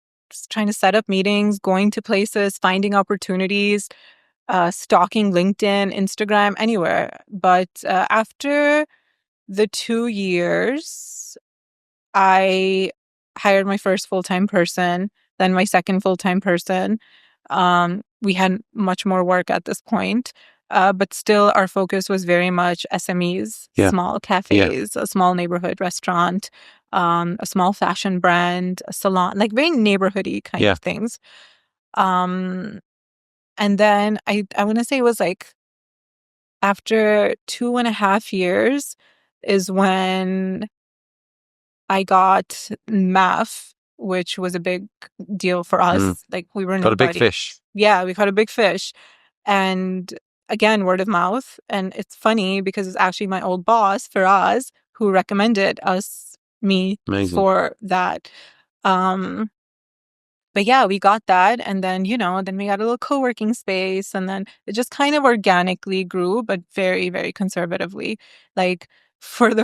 trying to set up meetings, going to places, finding opportunities, stalking LinkedIn, Instagram, anywhere. But after the 2 years, I hired my first full-time person, then my second full-time person. We had much more work at this point, but still our focus was very much SMEs, small cafes, a small neighborhood restaurant, a small fashion brand, a salon, like very neighborhoody kind of things. And then I want to say it was like after 2.5 years is when I got MAF, which was a big deal for us. Like we were Got a big fish. Yeah, we caught a big fish. And again, word of mouth. And it's funny because it's actually my old boss, Faraz, who recommended me for that. But yeah, we got that. And then, then we got a little co-working space. And then it just kind of organically grew, but very, very conservatively. Like for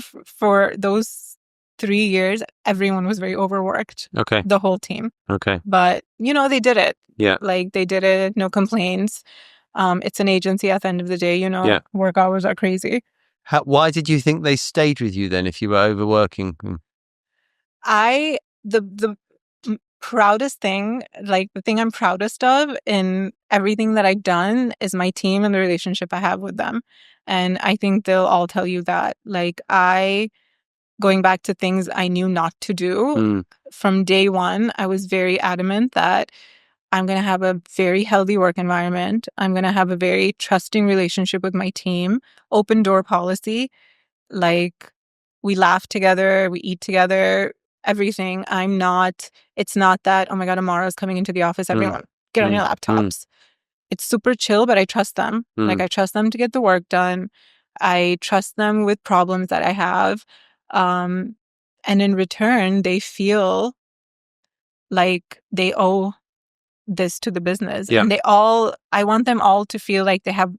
those 3 years, everyone was very overworked. Okay. The whole team. Okay. But, they did it. Yeah. Like they did it, no complaints. It's an agency at the end of the day, work hours are crazy. Why did you think they stayed with you then if you were overworking? The proudest thing, like the thing I'm proudest of in everything that I've done is my team and the relationship I have with them. And I think they'll all tell you that. Like going back to things I knew not to do, from day one, I was very adamant that I'm going to have a very healthy work environment. I'm going to have a very trusting relationship with my team, open door policy. Like we laugh together, we eat together, everything. It's not that, oh my God, Amara's coming into the office. Everyone get on your laptops. It's super chill, but I trust them. Like I trust them to get the work done. I trust them with problems that I have. And in return, they feel like they owe this to the business. And I want them all to feel like they have,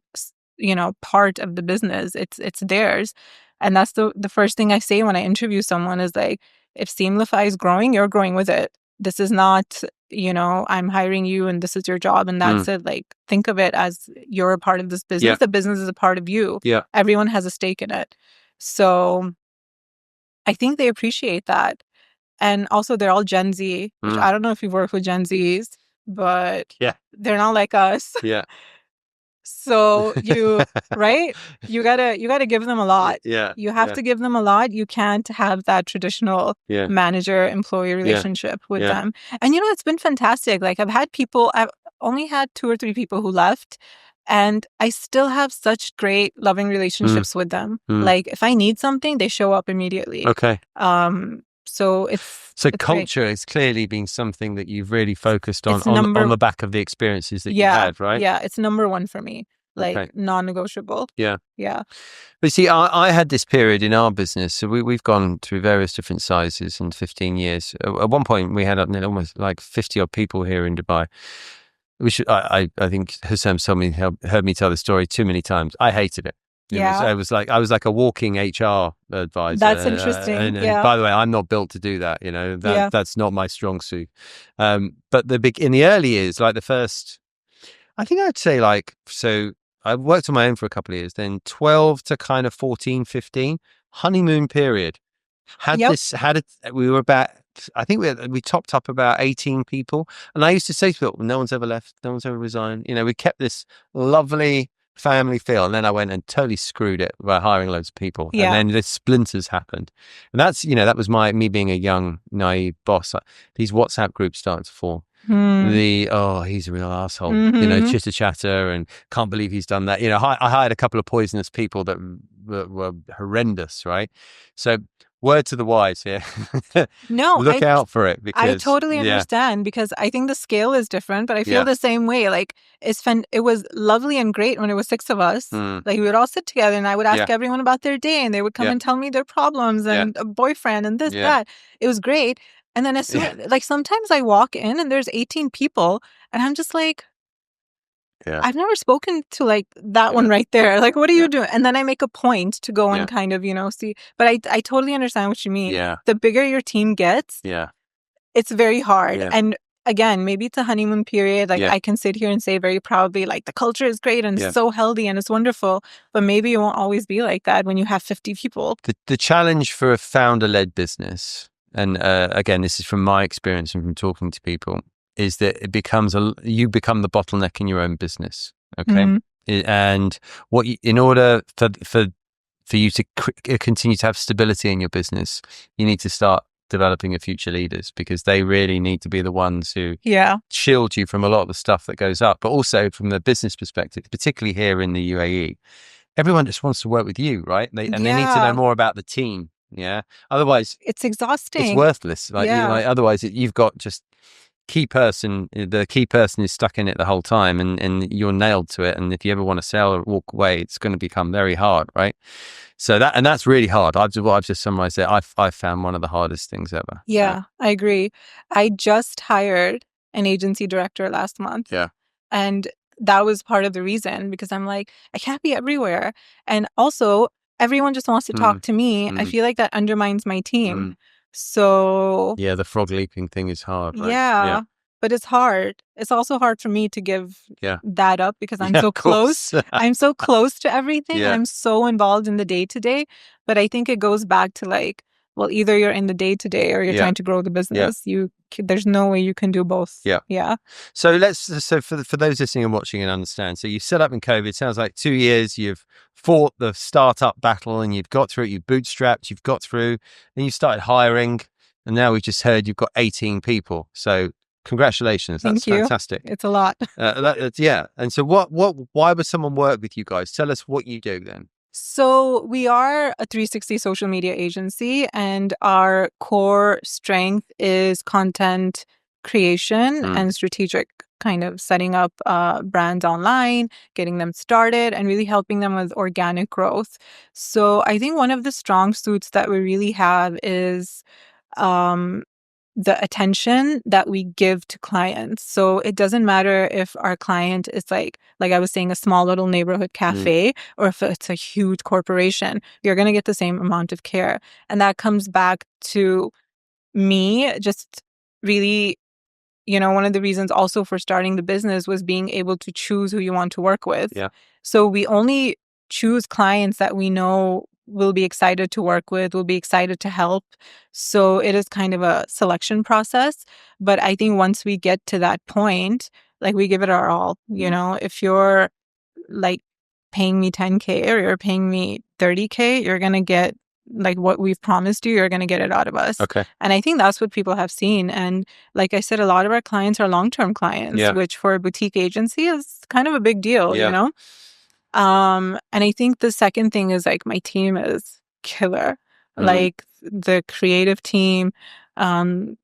part of the business. It's theirs. And that's the first thing I say when I interview someone is like, if Seamlify is growing, you're growing with it. This is not, I'm hiring you and this is your job and that's it. Like, think of it as you're a part of this business. Yeah. The business is a part of you. Yeah. Everyone has a stake in it. So I think they appreciate that. And also they're all Gen Z, which I don't know if you've worked with Gen Zs, but they're not like us. Yeah. So right? You gotta give them a lot. Yeah. You have to give them a lot. You can't have that traditional manager-employee relationship with them. And it's been fantastic. Like I've only had 2 or 3 people who left, and I still have such great loving relationships with them. Like if I need something, they show up immediately. Okay. So it's culture great. has clearly been something that you've really focused on the back of the experiences that you had, right? Yeah, it's number 1 for me. Like non-negotiable. Yeah. Yeah. But see, I had this period in our business. So we've gone through various different sizes in 15 years. At one point, we had almost like 50 odd people here in Dubai. I think Hussam heard me tell the story too many times. I hated it. I was like a walking HR advisor. That's interesting. And by the way, I'm not built to do that. That's not my strong suit. But in the early years, like the first, I think I'd say so I worked on my own for a couple of years, then 12 to kind of 14, 15, honeymoon period. We were about, I think we topped up about 18 people. And I used to say to people, no one's ever left, no one's ever resigned. We kept this lovely family feel, and then I went and totally screwed it by hiring loads of people. And then the splinters happened. And that's, that was me being a young, naive boss. These WhatsApp groups started to form. He's a real asshole, chitter chatter, and can't believe he's done that. I hired a couple of poisonous people that were horrendous, right? So word to the wise here. No, look out for it, because I totally understand, because I think the scale is different, but I feel the same way. Like it was lovely and great when it was 6 of us. Like we would all sit together and I would ask everyone about their day, and they would come and tell me their problems and a boyfriend and this, that. It was great. And then sometimes I walk in and there's 18 people and I'm just like, I've never spoken to that one right there. Like, what are you doing? And then I make a point to go and kind of, see. But I totally understand what you mean. Yeah. The bigger your team gets, it's very hard. Yeah. And again, maybe it's a honeymoon period. Like I can sit here and say very proudly, like the culture is great and it's so healthy and it's wonderful. But maybe it won't always be like that when you have 50 people. The challenge for a founder-led business, and again, this is from my experience and from talking to people, is that it becomes you become the bottleneck in your own business. Okay, and in order for you to continue to have stability in your business, you need to start developing your future leaders, because they really need to be the ones who shield you from a lot of the stuff that goes up. But also from the business perspective, particularly here in the UAE, everyone just wants to work with you, right? They need to know more about the team. Yeah. Otherwise, it's exhausting. It's worthless. Otherwise, you've got just the key person is stuck in it the whole time, and you're nailed to it. And if you ever want to sell or walk away, it's going to become very hard, right? So that's really hard. I've just summarized it. I've found one of the hardest things ever. Yeah, I agree. I just hired an agency director last month. Yeah. And that was part of the reason, because I'm like, I can't be everywhere. And also, everyone just wants to talk to me. I feel like that undermines my team. So yeah, the frog leaping thing is hard, right? Yeah. But it's hard. It's also hard for me to give that up, because I'm so close. I'm so close to everything. I'm so involved in the day-to-day. But I think it goes back to like, well, either you're in the day-to-day or you're trying to grow the business. There's no way you can do both. Yeah. So for those listening and watching and understand, so you set up in COVID, sounds like 2 years, you've fought the startup battle and you've got through it, you've bootstrapped, you've got through, and you started hiring, and now we've just heard you've got 18 people. So congratulations. That's fantastic. It's a lot. And so why would someone work with you guys? Tell us what you do then. So we are a 360 social media agency, and our core strength is content creation and strategic kind of setting up brands online, getting them started, and really helping them with organic growth. So I think one of the strong suits that we really have is the attention that we give to clients. So it doesn't matter if our client is like I was saying, a small little neighborhood cafe, or if it's a huge corporation, you're going to get the same amount of care. And that comes back to me just really, one of the reasons also for starting the business was being able to choose who you want to work with. Yeah. So we only choose clients that we know will be excited to work with, will be excited to help. So it is kind of a selection process. But I think once we get to that point, like we give it our all. If you're like paying me 10K or you're paying me 30K, you're going to get like what we've promised you, you're going to get it out of us. Okay. And I think that's what people have seen. And like I said, a lot of our clients are long-term clients, which for a boutique agency is kind of a big deal, And I think the second thing is like my team is killer. Like the creative team, the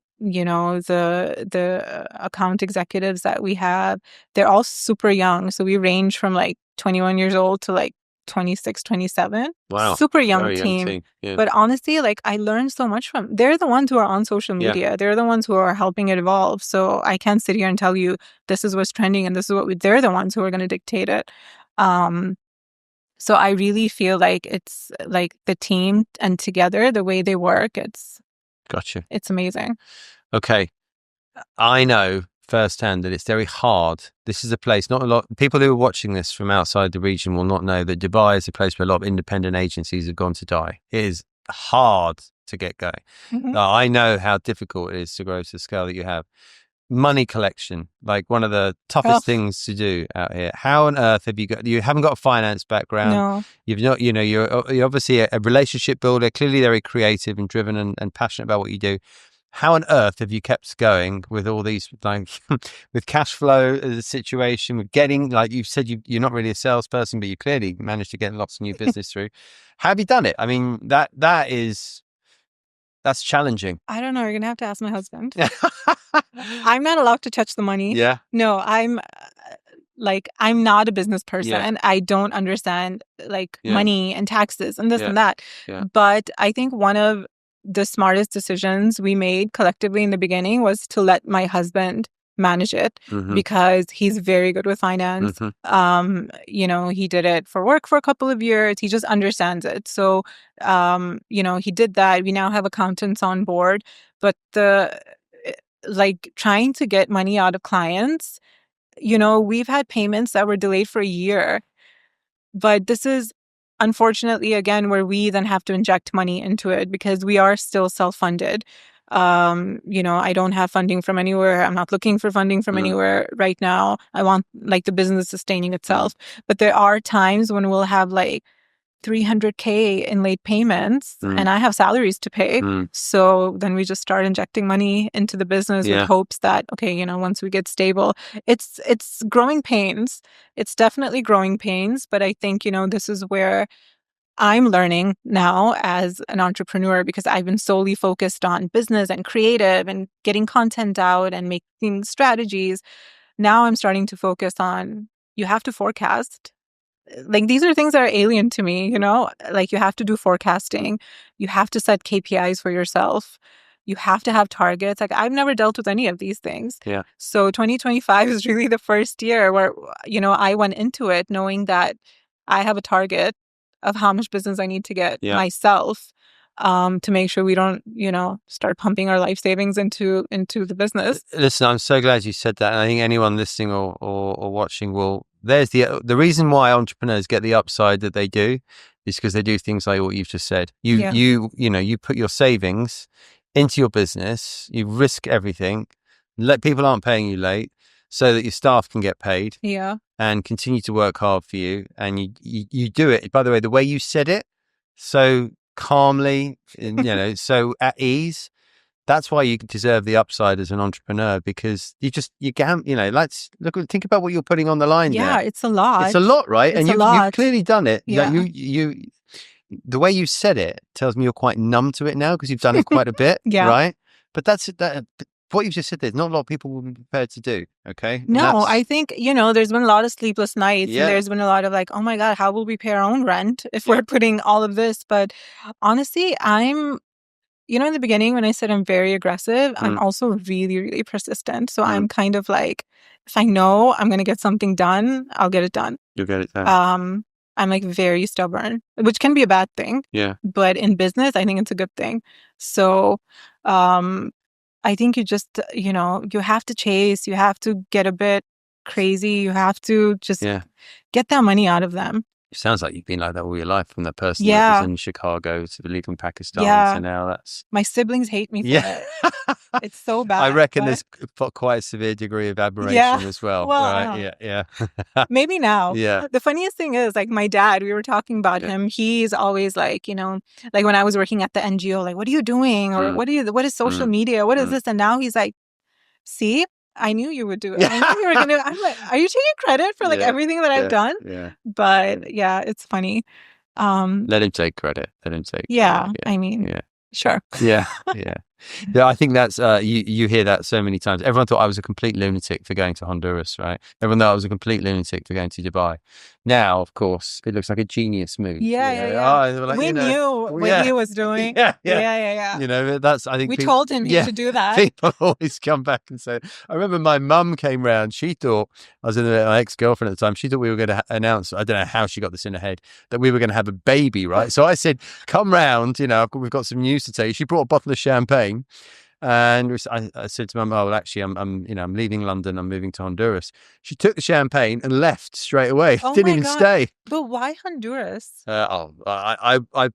account executives that we have, they're all super young. So we range from like 21 years old to like 26, 27. Wow. Super young team. Yeah. But honestly, like I learned so much from, they're the ones who are on social media. Yeah. They're the ones who are helping it evolve. So I can't sit here and tell you this is what's trending and this is what they're the ones who are going to dictate it. So I really feel like it's like the team and together, the way they work, Gotcha. It's amazing. Okay. I know firsthand that it's very hard. This is a place, not a lot, people who are watching this from outside the region will not know that Dubai is a place where a lot of independent agencies have gone to die. It is hard to get going. I know how difficult it is to grow to the scale that you have. Money collection, like one of the toughest things to do out here. How on earth have you haven't got a finance background. No. You've not, you're obviously a relationship builder, clearly very creative and driven and passionate about what you do. How on earth have you kept going with all these, like with cash flow as a situation, with getting, like you've said, you're not really a salesperson, but you clearly managed to get lots of new business through. How have you done it? I mean, that's challenging. I don't know. You're going to have to ask my husband. I'm not allowed to touch the money. Yeah. No, I'm not a business person. Yeah. I don't understand money and taxes and this and that. Yeah. But I think one of the smartest decisions we made collectively in the beginning was to let my husband manage it because he's very good with finance. He did it for work for a couple of years. He just understands it. So, he did that. We now have accountants on board, but like trying to get money out of clients, we've had payments that were delayed for a year. But this is unfortunately, again, where we then have to inject money into it because we are still self-funded. I don't have funding from anywhere. I'm not looking for funding from anywhere right now. I want like the business sustaining itself. But there are times when we'll have like 300K in late payments and I have salaries to pay. So then we just start injecting money into the business with hopes that, okay, once we get stable, it's growing pains. It's definitely growing pains. But I think, this is where I'm learning now as an entrepreneur because I've been solely focused on business and creative and getting content out and making strategies. Now I'm starting to focus on you have to forecast. Like these are things that are alien to me, like you have to do forecasting. You have to set KPIs for yourself. You have to have targets. Like I've never dealt with any of these things. Yeah. So 2025 is really the first year where, I went into it knowing that I have a target of how much business I need to get myself to make sure we don't, start pumping our life savings into the business. Listen, I'm so glad you said that. And I think anyone listening or watching there's the reason why entrepreneurs get the upside that they do is because they do things like what you've just said. You put your savings into your business, you risk everything, people aren't paying you late so that your staff can get paid and continue to work hard for you. And you do it, by the way, the way you said it, so calmly, so at ease. That's why you deserve the upside as an entrepreneur because think about what you're putting on the line there. Yeah, it's a lot. It's a lot, right? It's and you've clearly done it. Yeah. The way you said it tells me you're quite numb to it now because you've done it quite a bit, right? But what you've just said there's not a lot of people will be prepared to do, okay? No, I think, there's been a lot of sleepless nights and there's been a lot of like, oh my God, how will we pay our own rent if we're putting all of this? But honestly, I'm in the beginning when I said I'm very aggressive, I'm also really, really persistent. So I'm kind of like, if I know I'm going to get something done, I'll get it done. You'll get it done. I'm like very stubborn, which can be a bad thing. Yeah. But in business, I think it's a good thing. So I think you just, you have to chase, you have to get a bit crazy, you have to just get that money out of them. It sounds like you've been like that all your life, from the person that was in Chicago to live in Pakistan. Yeah. So now that's... My siblings hate me for it. It's so bad. I reckon there's quite a severe degree of admiration as well. Right? Yeah. Maybe now. Yeah. The funniest thing is, like, my dad, we were talking about him. He's always like, like when I was working at the NGO, like, what are you doing? Or what is social media? What is this? And now he's like, see? I knew you would do it. I knew you were going to. I'm like, are you taking credit for like everything that I've done? Yeah. But it's funny. Let him take credit. Yeah. I mean, sure. Yeah. I think that's you hear that so many times. Everyone thought I was a complete lunatic for going to Honduras, right? Everyone thought I was a complete lunatic for going to Dubai. Now, of course, it looks like a genius move. Yeah. Oh, like, we knew what he was doing. Yeah. That's, I think we told him he should do that. People always come back and say, I remember my mum came round. She thought, I was in my ex-girlfriend at the time. She thought we were going to announce, I don't know how she got this in her head, that we were going to have a baby, right? So I said, come round, we've got some news to tell you. She brought a bottle of champagne. And I said to Mum, "Oh, well, actually, I'm leaving London. I'm moving to Honduras." She took the champagne and left straight away. Oh Didn't my even God. stay. But why Honduras? I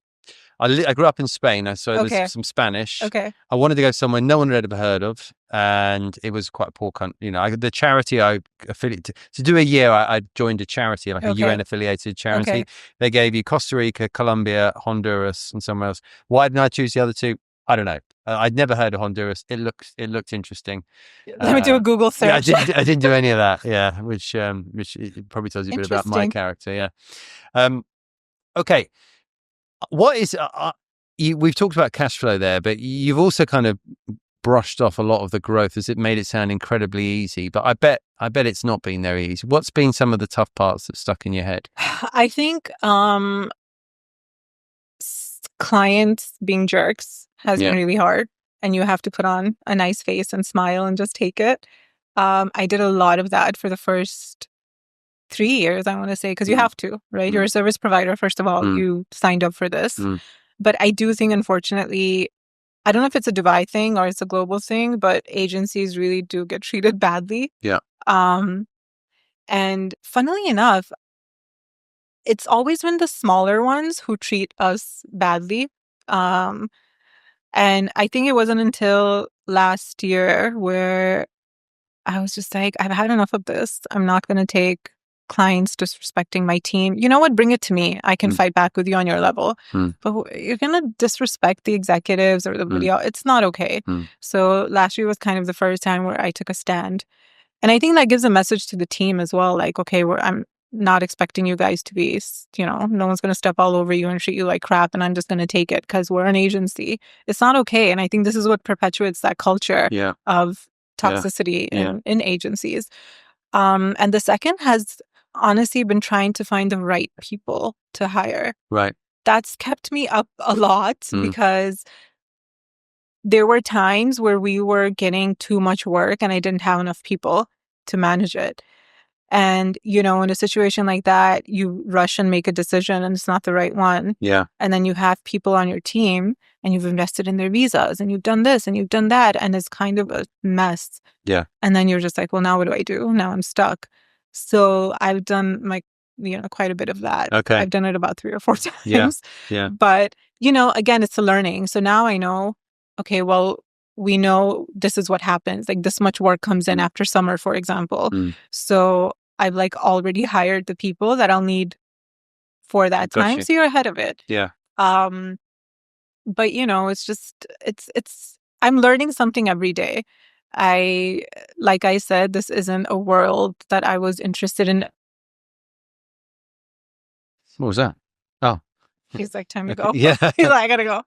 grew up in Spain, so there's some Spanish. Okay. I wanted to go somewhere no one had ever heard of, and it was quite a poor country. The charity I affiliated to do a year, I joined a charity, like a UN affiliated charity. Okay. They gave you Costa Rica, Colombia, Honduras, and somewhere else. Why didn't I choose the other two? I don't know. I'd never heard of Honduras. It looked interesting. Let me do a Google search. Yeah, I didn't do any of that. Yeah, which it probably tells you a bit about my character. Yeah. Okay. What is we've talked about cash flow there, but you've also kind of brushed off a lot of the growth as it made it sound incredibly easy. But I bet it's not been very easy. What's been some of the tough parts that stuck in your head? I think clients being jerks has been really hard, and you have to put on a nice face and smile and just take it. I did a lot of that for the first 3 years, I want to say, because you have to, right? You're a service provider. First of all, you signed up for this. But I do think, unfortunately, I don't know if it's a Dubai thing or it's a global thing, but agencies really do get treated badly. Yeah. And funnily enough, it's always been the smaller ones who treat us badly. Um, and I think it wasn't until last year where I was just like, I've had enough of this. I'm not going to take clients disrespecting my team. You know what? Bring it to me. I can fight back with you on your level. But you're going to disrespect the executives or the video. It's not okay. So last year was kind of the first time where I took a stand. And I think that gives a message to the team as well. Like, okay, I'm not expecting you guys to be, no one's going to step all over you and treat you like crap. And I'm just going to take it because we're an agency. It's not okay. And I think this is what perpetuates that culture of toxicity in agencies. And the second has honestly been trying to find the right people to hire. Right. That's kept me up a lot because there were times where we were getting too much work and I didn't have enough people to manage it. And, in a situation like that, you rush and make a decision and it's not the right one. Yeah. And then you have people on your team and you've invested in their visas and you've done this and you've done that. And it's kind of a mess. Yeah. And then you're just like, well, now what do I do? Now I'm stuck. So I've done quite a bit of that. Okay. I've done it about 3 or 4 times. Yeah. But, again, it's a learning. So now I know, okay, well, we know this is what happens. Like this much work comes in after summer, for example. So I've already hired the people that I'll need for that time. So you're ahead of it. Yeah. But it's just, I'm learning something every day. Like I said, this isn't a world that I was interested in. What was that? Oh. He's like, time to go. Yeah. He's like, I gotta go.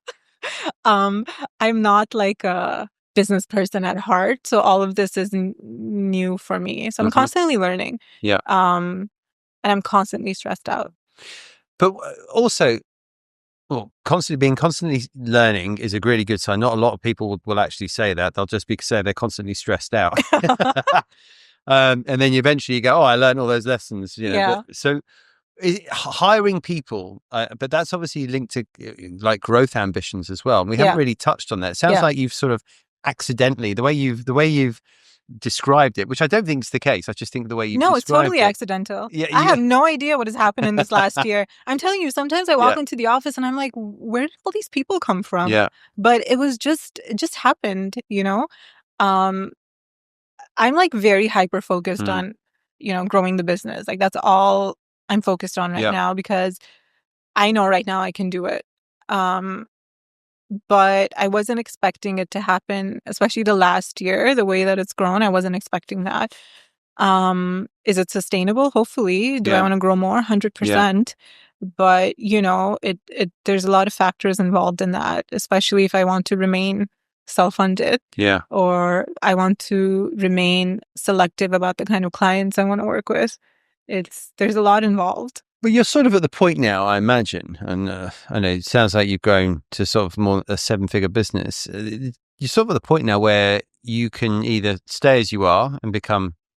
I'm not like a business person at heart. So all of this is new for me. So I'm constantly learning. Yeah. And I'm constantly stressed out. But also, constantly learning is a really good sign. Not a lot of people will actually say that. They'll just say they're constantly stressed out. And then eventually you go, I learned all those lessons. Yeah. So hiring people, but that's obviously linked to growth ambitions as well. And we haven't really touched on that. It sounds like you've sort of accidentally, the way you've described it, which I don't think is the case. I just think the way you it's totally accidental. Yeah, I have no idea what has happened in this last year. I'm telling you, sometimes I walk into the office and I'm like, where did all these people come from? Yeah. But it just happened, I'm very hyper focused on, growing the business. That's all I'm focused on right now because I know right now I can do it. But I wasn't expecting it to happen, especially the last year, the way that it's grown. I wasn't expecting that. Is it sustainable? Hopefully. Do I want to grow more? 100%. But, there's a lot of factors involved in that, especially if I want to remain self-funded. Yeah. Or I want to remain selective about the kind of clients I want to work with. There's a lot involved. But you're sort of at the point now, I imagine, and I know it sounds like you've grown to sort of more a 7-figure business. You're sort of at the point now where you can either stay as you are and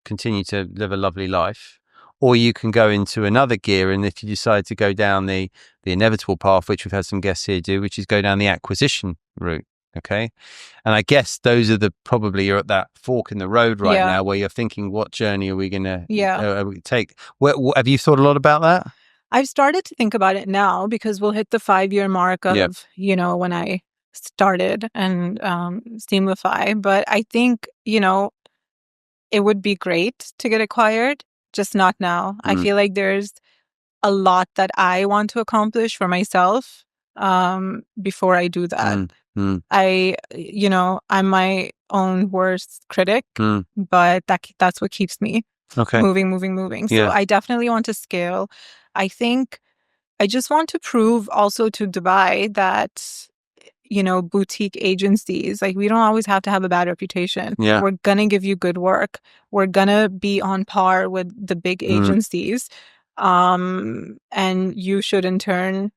continue to live a lovely life, or you can go into another gear. And if you decide to go down the inevitable path, which we've had some guests here do, which is go down the acquisition route. Okay. And I guess those are probably you're at that fork in the road right now where you're thinking, what journey are we going to take? Have you thought a lot about that? I've started to think about it now because we'll hit the 5-year mark of, when I started and Seamlify. But I think, it would be great to get acquired, just not now. I feel like there's a lot that I want to accomplish for myself before I do that. I'm my own worst critic, but that's what keeps me moving. So I definitely want to scale. I think I just want to prove also to Dubai that, boutique agencies, we don't always have to have a bad reputation. Yeah. We're going to give you good work. We're going to be on par with the big agencies. And you should in turn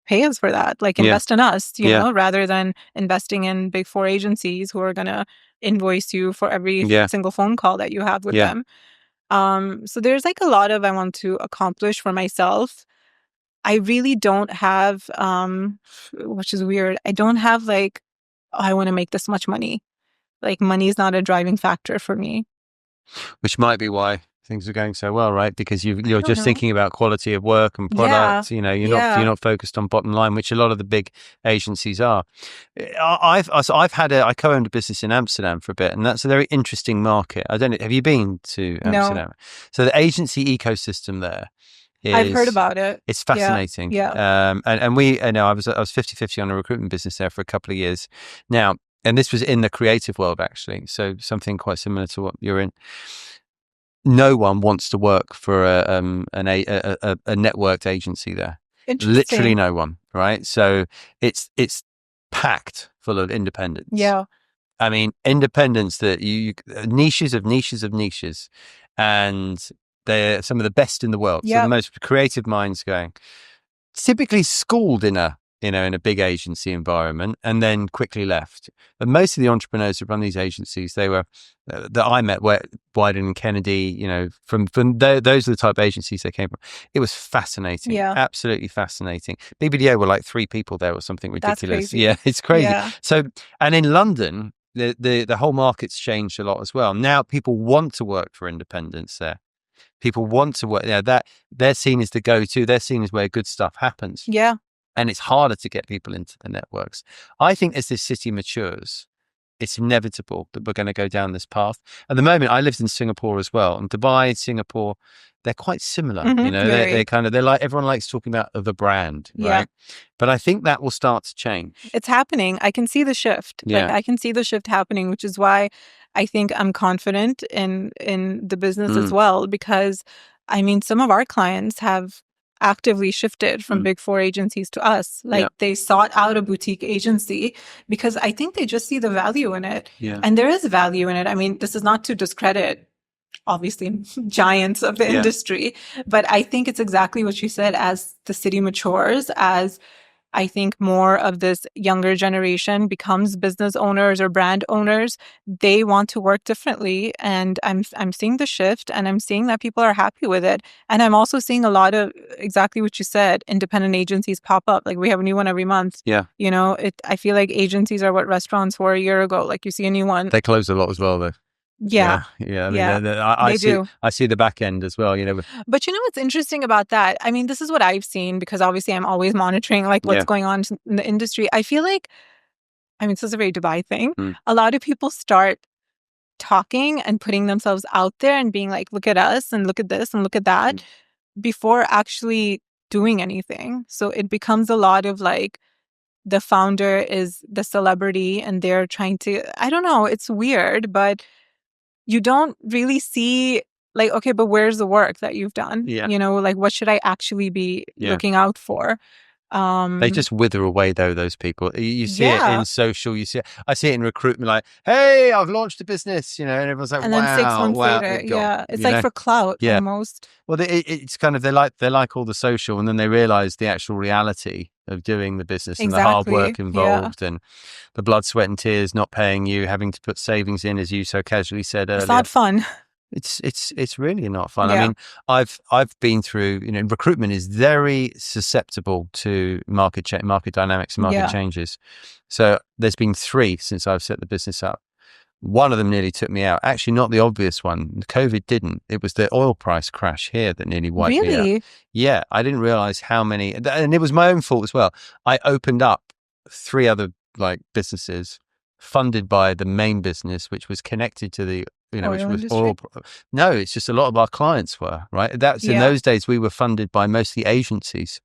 pay us for that, invest in us, rather than investing in big 4 agencies who are going to invoice you for every single phone call that you have with them. So there's a lot of I want to accomplish for myself. I really don't have, which is weird. I don't have I want to make this much money. Like, money is not a driving factor for me. Which might be why things are going so well, right? Because you're don't just know. thinking about quality of work and product. Yeah. You're not focused on bottom line, which a lot of the big agencies are. I co-owned a business in Amsterdam for a bit, and that's a very interesting market. I don't know. Have you been to No. Amsterdam? So the agency ecosystem there I've heard is about it. it's fascinating. Yeah. And we, I was 50-50 on a recruitment business there for a couple of years now. And this was in the creative world, actually. So something quite similar to what you're in. No one wants to work for a networked agency there. Interesting. Literally no one, right? So it's packed full of independents. Yeah. I mean, independents that you niches of niches of niches, and they're some of the best in the world. So the most creative minds going. Typically schooled in a big agency environment and then quickly left. But most of the entrepreneurs who run these agencies, they were that I met were Wyden and Kennedy, from those are the type of agencies they came from. It was fascinating. Yeah. Absolutely fascinating. BBDO were like 3 people there or something ridiculous. That's crazy. Yeah, it's crazy. Yeah. So, and in London, the whole market's changed a lot as well. Now people want to work for independents there. People want to work that they're seen as the go-to. They're seen as where good stuff happens. Yeah. And it's harder to get people into the networks. I think as this city matures, it's inevitable that we're going to go down this path. At the moment, I lived in Singapore as well. And Dubai, Singapore, they're quite similar. Mm-hmm, they're like, everyone likes talking about the brand, right? Yeah. But I think that will start to change. It's happening. I can see the shift. Yeah. Like, I can see the shift happening, which is why I think I'm confident in the business as well, because I mean, some of our clients have actively shifted from big 4 agencies to us. Like, they sought out a boutique agency because I think they just see the value in it. Yeah. And there is value in it. I mean, this is not to discredit, obviously, giants of the industry, but I think it's exactly what you said. As the city matures, as I think more of this younger generation becomes business owners or brand owners, they want to work differently. And I'm seeing the shift, and I'm seeing that people are happy with it. And I'm also seeing a lot of exactly what you said, independent agencies pop up. Like, we have a new one every month. Yeah. I feel like agencies are what restaurants were a year ago. Like, you see a new one. They close a lot as well, though. Yeah. I mean, I see the back end as well, But what's interesting about that? I mean, this is what I've seen, because obviously I'm always monitoring like what's going on in the industry. I feel like, I mean, this is a very Dubai thing. A lot of people start talking and putting themselves out there and being like, look at us and look at this and look at that before actually doing anything. So it becomes a lot of like, the founder is the celebrity and they're trying to, I don't know, it's weird, but you don't really see like, okay, but where's the work that you've done? Yeah. Like, what should I actually be looking out for? They just wither away, though, those people. You see it in social. I see it in recruitment. Like, hey, I've launched a business, and everyone's like, and wow, then 6 months later, it's like for clout almost. Well, it's kind of they like all the social, and then they realize the actual reality of doing the business and the hard work involved and the blood, sweat, and tears, not paying you, having to put savings in, as you so casually said earlier. It's not fun. It's really not fun. Yeah. I mean, I've been through, recruitment is very susceptible to market dynamics and market changes. So there's been 3 since I've set the business up. One of them nearly took me out. Actually, not the obvious one. COVID didn't. It was the oil price crash here that nearly wiped me out. Yeah, I didn't realize how many, and it was my own fault as well. I opened up 3 other businesses funded by the main business, which was connected to the which was oil. No, it's just a lot of our clients were, right. That's in those days we were funded by mostly agencies,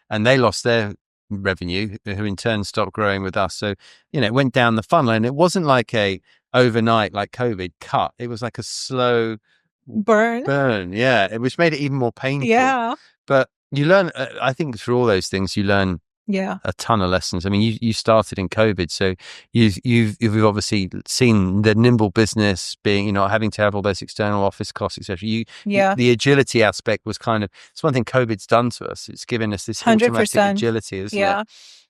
and they lost their revenue, who in turn stopped growing with us. So it went down the funnel, and it wasn't like a overnight like COVID cut. It was like a slow burn. Yeah, which made it even more painful. Yeah, but you learn. I think through all those things, you learn. A ton of lessons. I mean, you started in COVID, so you've obviously seen the nimble business being, having to have all those external office costs, etc. The agility aspect was kind of, it's one thing COVID's done to us. It's given us this 100% automatic agility, isn't it?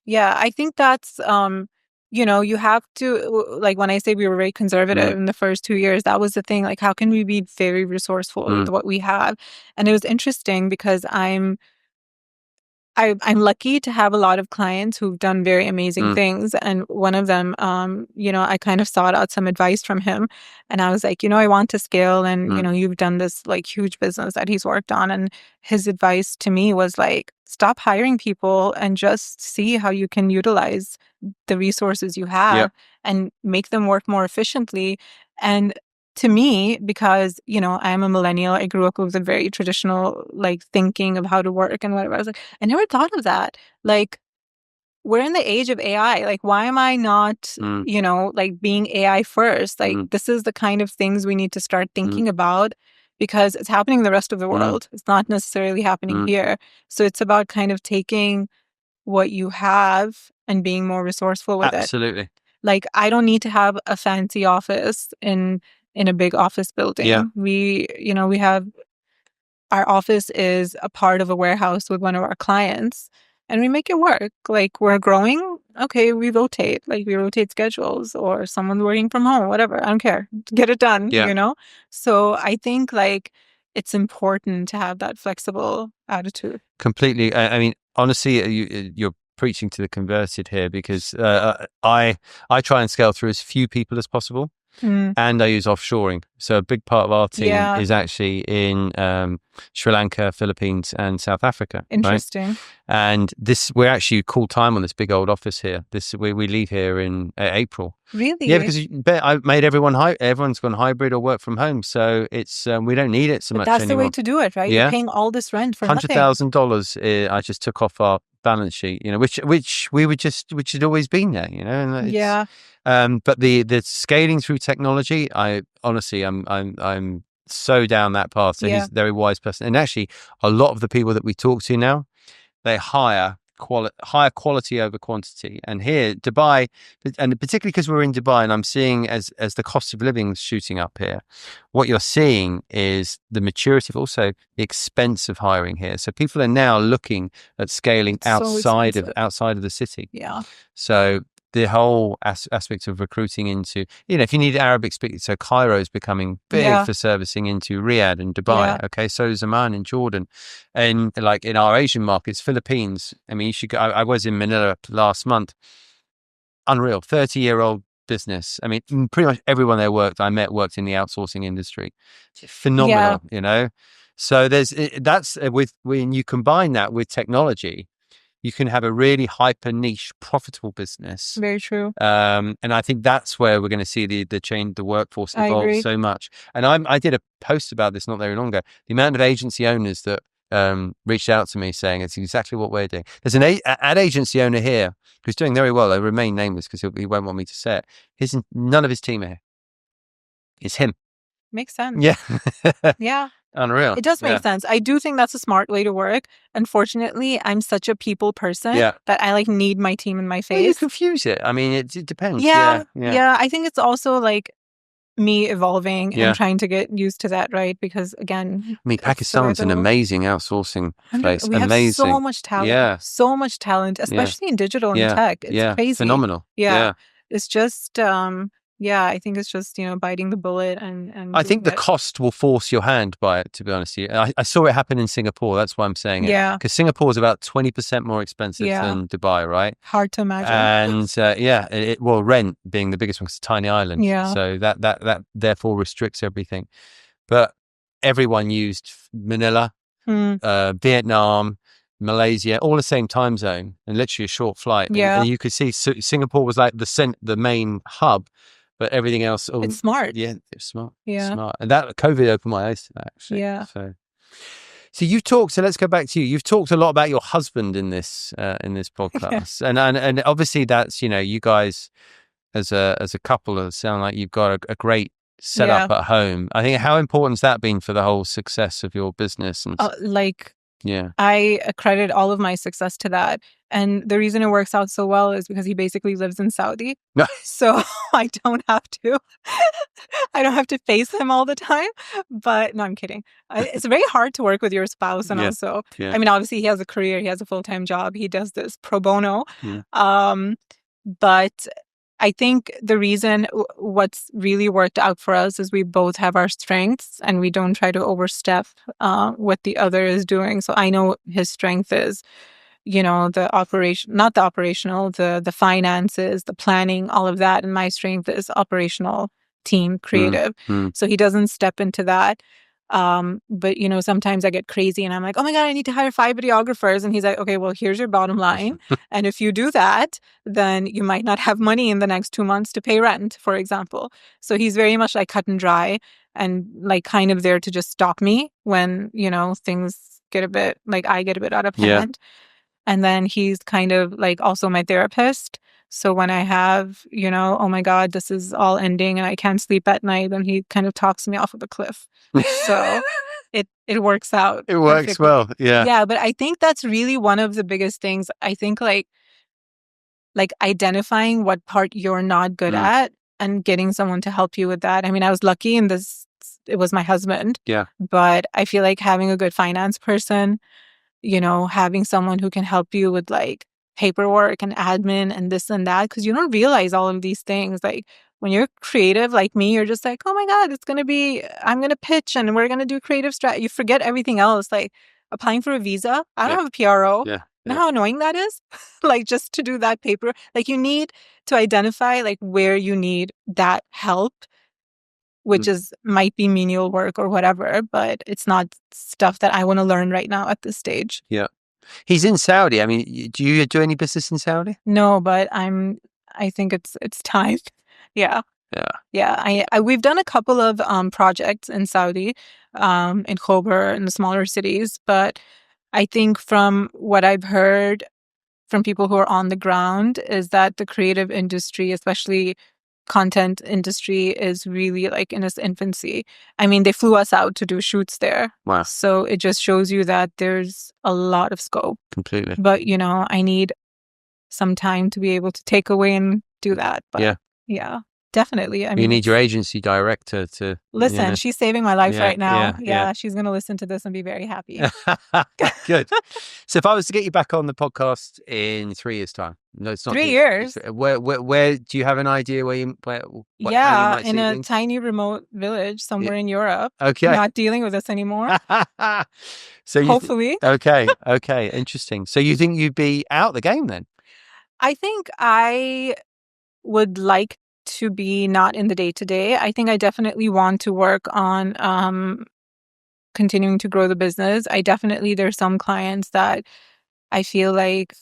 Yeah. I think that's you have to, like, when I say we were very conservative in the first 2 years, that was the thing. Like, how can we be very resourceful with what we have? And it was interesting because I'm lucky to have a lot of clients who've done very amazing things. And one of them, I kind of sought out some advice from him. And I was like, I want to scale. And, you've done this like huge business that he's worked on. And his advice to me was like, stop hiring people and just see how you can utilize the resources you have and make them work more efficiently. And to me, because, I'm a millennial, I grew up with a very traditional like thinking of how to work and whatever. I was like, I never thought of that. Like, we're in the age of AI. Like, why am I not, like being AI first? Like, this is the kind of things we need to start thinking about because it's happening in the rest of the world. It's not necessarily happening here. So it's about kind of taking what you have and being more resourceful with it. Absolutely. Like, I don't need to have a fancy office in a big office building. Yeah. We have, our office is a part of a warehouse with one of our clients and we make it work. Like, we're growing. Okay, we rotate. Like, we rotate schedules or someone's working from home, whatever. I don't care. Get it done, So I think like it's important to have that flexible attitude. Completely. I mean, honestly, you're preaching to the converted here because I try and scale through as few people as possible. And I use offshoring. So a big part of our team is actually in Sri Lanka, Philippines, and South Africa. Interesting. Right? And we're actually call time on this big old office here. We leave here in April. Really? Yeah, because I've made everyone's gone hybrid or work from home. So it's we don't need it so much that's anymore. The way to do it, right? Yeah. You're paying all this rent for nothing. $100,000 I just took off our balance sheet, which had always been there, and but the scaling through technology, I'm so down that path. So he's a very wise person, and actually a lot of the people that we talk to now, they hire quality over quantity. And here, Dubai, and particularly because we're in Dubai, and I'm seeing as the cost of living is shooting up here, what you're seeing is the maturity of also the expense of hiring here. So people are now looking at scaling outside of the city. Yeah. So the whole aspect of recruiting into, if you need Arabic speakers, so Cairo is becoming big for servicing into Riyadh and Dubai. Yeah. Okay, so is Amman and Jordan, and like in our Asian markets, Philippines. I mean, you should go. I was in Manila last month. Unreal, 30-year-old business. I mean, pretty much everyone there worked in the outsourcing industry. Phenomenal, So when you combine that with technology, you can have a really hyper niche, profitable business. Very true. And I think that's where we're going to see the change, the workforce evolve so much. And I did a post about this not very long ago. The amount of agency owners that reached out to me saying it's exactly what we're doing. There's an ad agency owner here who's doing very well. I remain nameless because he won't want me to say it. None of his team are here. It's him. Makes sense. Yeah. Yeah. Unreal. It does make sense. I do think that's a smart way to work. Unfortunately, I'm such a people person that I like need my team in my face. Well, you confuse it. I mean, it depends. Yeah. I think it's also like me evolving and trying to get used to that, right? Because again, I mean, Pakistan's an amazing outsourcing place. We have so much talent. Yeah. So much talent, especially in digital and tech. It's crazy. Phenomenal. Yeah. It's just I think it's just, biting the bullet and I think the cost will force your hand by it, to be honest with you. I saw it happen in Singapore. That's why I'm saying it. Yeah. Because Singapore is about 20% more expensive than Dubai, right? Hard to imagine. And rent being the biggest one, because it's a tiny island. Yeah. So that therefore restricts everything. But everyone used Manila, Vietnam, Malaysia, all the same time zone, and literally a short flight. Yeah. And you could see Singapore was like the main hub. But everything else, it's smart. Yeah, it's smart. Yeah, smart. And that COVID opened my eyes to that, actually. Yeah. So you've talked. So let's go back to you. You've talked a lot about your husband in this podcast, and obviously that's you guys as a couple sound like you've got a great setup at home. I think how important has that been for the whole success of your business? And I accredit all of my success to that. And the reason it works out so well is because he basically lives in Saudi. So I don't have to face him all the time. But no, I'm kidding. It's very hard to work with your spouse. And also, I mean, obviously he has a career, he has a full-time job. He does this pro bono. But I think the reason what's really worked out for us is we both have our strengths and we don't try to overstep what the other is doing. So I know his strength is the finances, the planning, all of that. And my strength is operational, team, creative. So he doesn't step into that. But sometimes I get crazy and I'm like, oh my God, I need to hire 5 videographers. And he's like, okay, well, here's your bottom line. And if you do that, then you might not have money in the next 2 months to pay rent, for example. So he's very much like cut and dry and like kind of there to just stop me when, things get a bit like I get a bit out of hand. And then he's kind of like also my therapist. So when I have, oh my God, this is all ending and I can't sleep at night, then he kind of talks me off of a cliff. So it works out. It works perfectly. well. Yeah. Yeah, but I think that's really one of the biggest things. I think like identifying what part you're not good at and getting someone to help you with that. I mean, I was lucky in this, it was my husband. Yeah. But I feel like having a good finance person, having someone who can help you with like paperwork and admin and this and that, because you don't realize all of these things. Like when you're creative like me, you're just like, oh my God, I'm going to pitch and we're going to do creative strategy. You forget everything else, like applying for a visa. I don't have a PRO. Yeah. You know how annoying that is? Like just to do that paper, like you need to identify like where you need that help, which might be menial work or whatever, but it's not stuff that I want to learn right now at this stage. Yeah. He's in Saudi. I mean, do you do any business in Saudi? No, but I think it's time. Yeah. Yeah. Yeah. We've done a couple of projects in Saudi, in Khobar, in the smaller cities, but I think from what I've heard from people who are on the ground is that the creative industry, especially content industry, is really like in its infancy. I mean, they flew us out to do shoots there. Wow. So it just shows you that there's a lot of scope. Completely. But, I need some time to be able to take away and do that. But yeah, definitely. I mean, you need your agency director to listen. She's saving my life right now. Yeah. She's going to listen to this and be very happy. Good. So if I was to get you back on the podcast in 3 years' time, no, it's not 3 years. Where do you have an idea where you? How you might in see a things? tiny remote village somewhere in Europe. Okay. Not dealing with this anymore. So hopefully. Okay. Interesting. So you think you'd be out the game then? I think I would like to be not in the day-to-day. I think I definitely want to work on continuing to grow the business. There's some clients that I feel like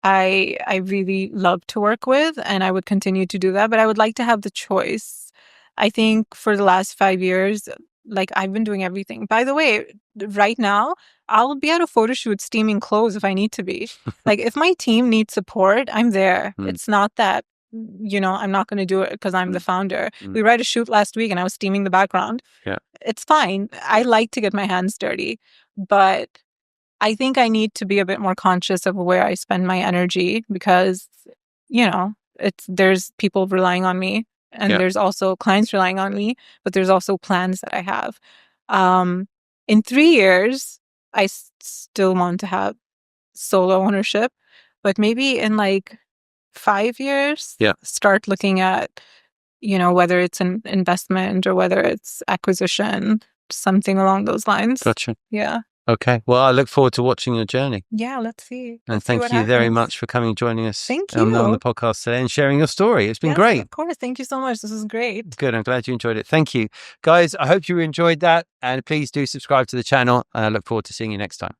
I really love to work with, and I would continue to do that, but I would like to have the choice. I think for the last 5 years, like I've been doing everything. By the way, right now, I'll be at a photo shoot steaming clothes if I need to be. Like if my team needs support, I'm there. It's not that, I'm not going to do it because I'm the founder. We read a shoot last week and I was steaming the background. Yeah. It's fine. I like to get my hands dirty, but I think I need to be a bit more conscious of where I spend my energy because, there's people relying on me and there's also clients relying on me, but there's also plans that I have. In 3 years, I still want to have solo ownership, but maybe in like 5 years, start looking at, whether it's an investment or whether it's acquisition, something along those lines. Gotcha. Yeah. Okay. Well, I look forward to watching your journey. Yeah, let's see. And thank you very much for coming and joining us Thank you. on the podcast today and sharing your story. It's been great. Of course. Thank you so much. This is great. Good. I'm glad you enjoyed it. Thank you. Guys, I hope you enjoyed that. And please do subscribe to the channel. And I look forward to seeing you next time.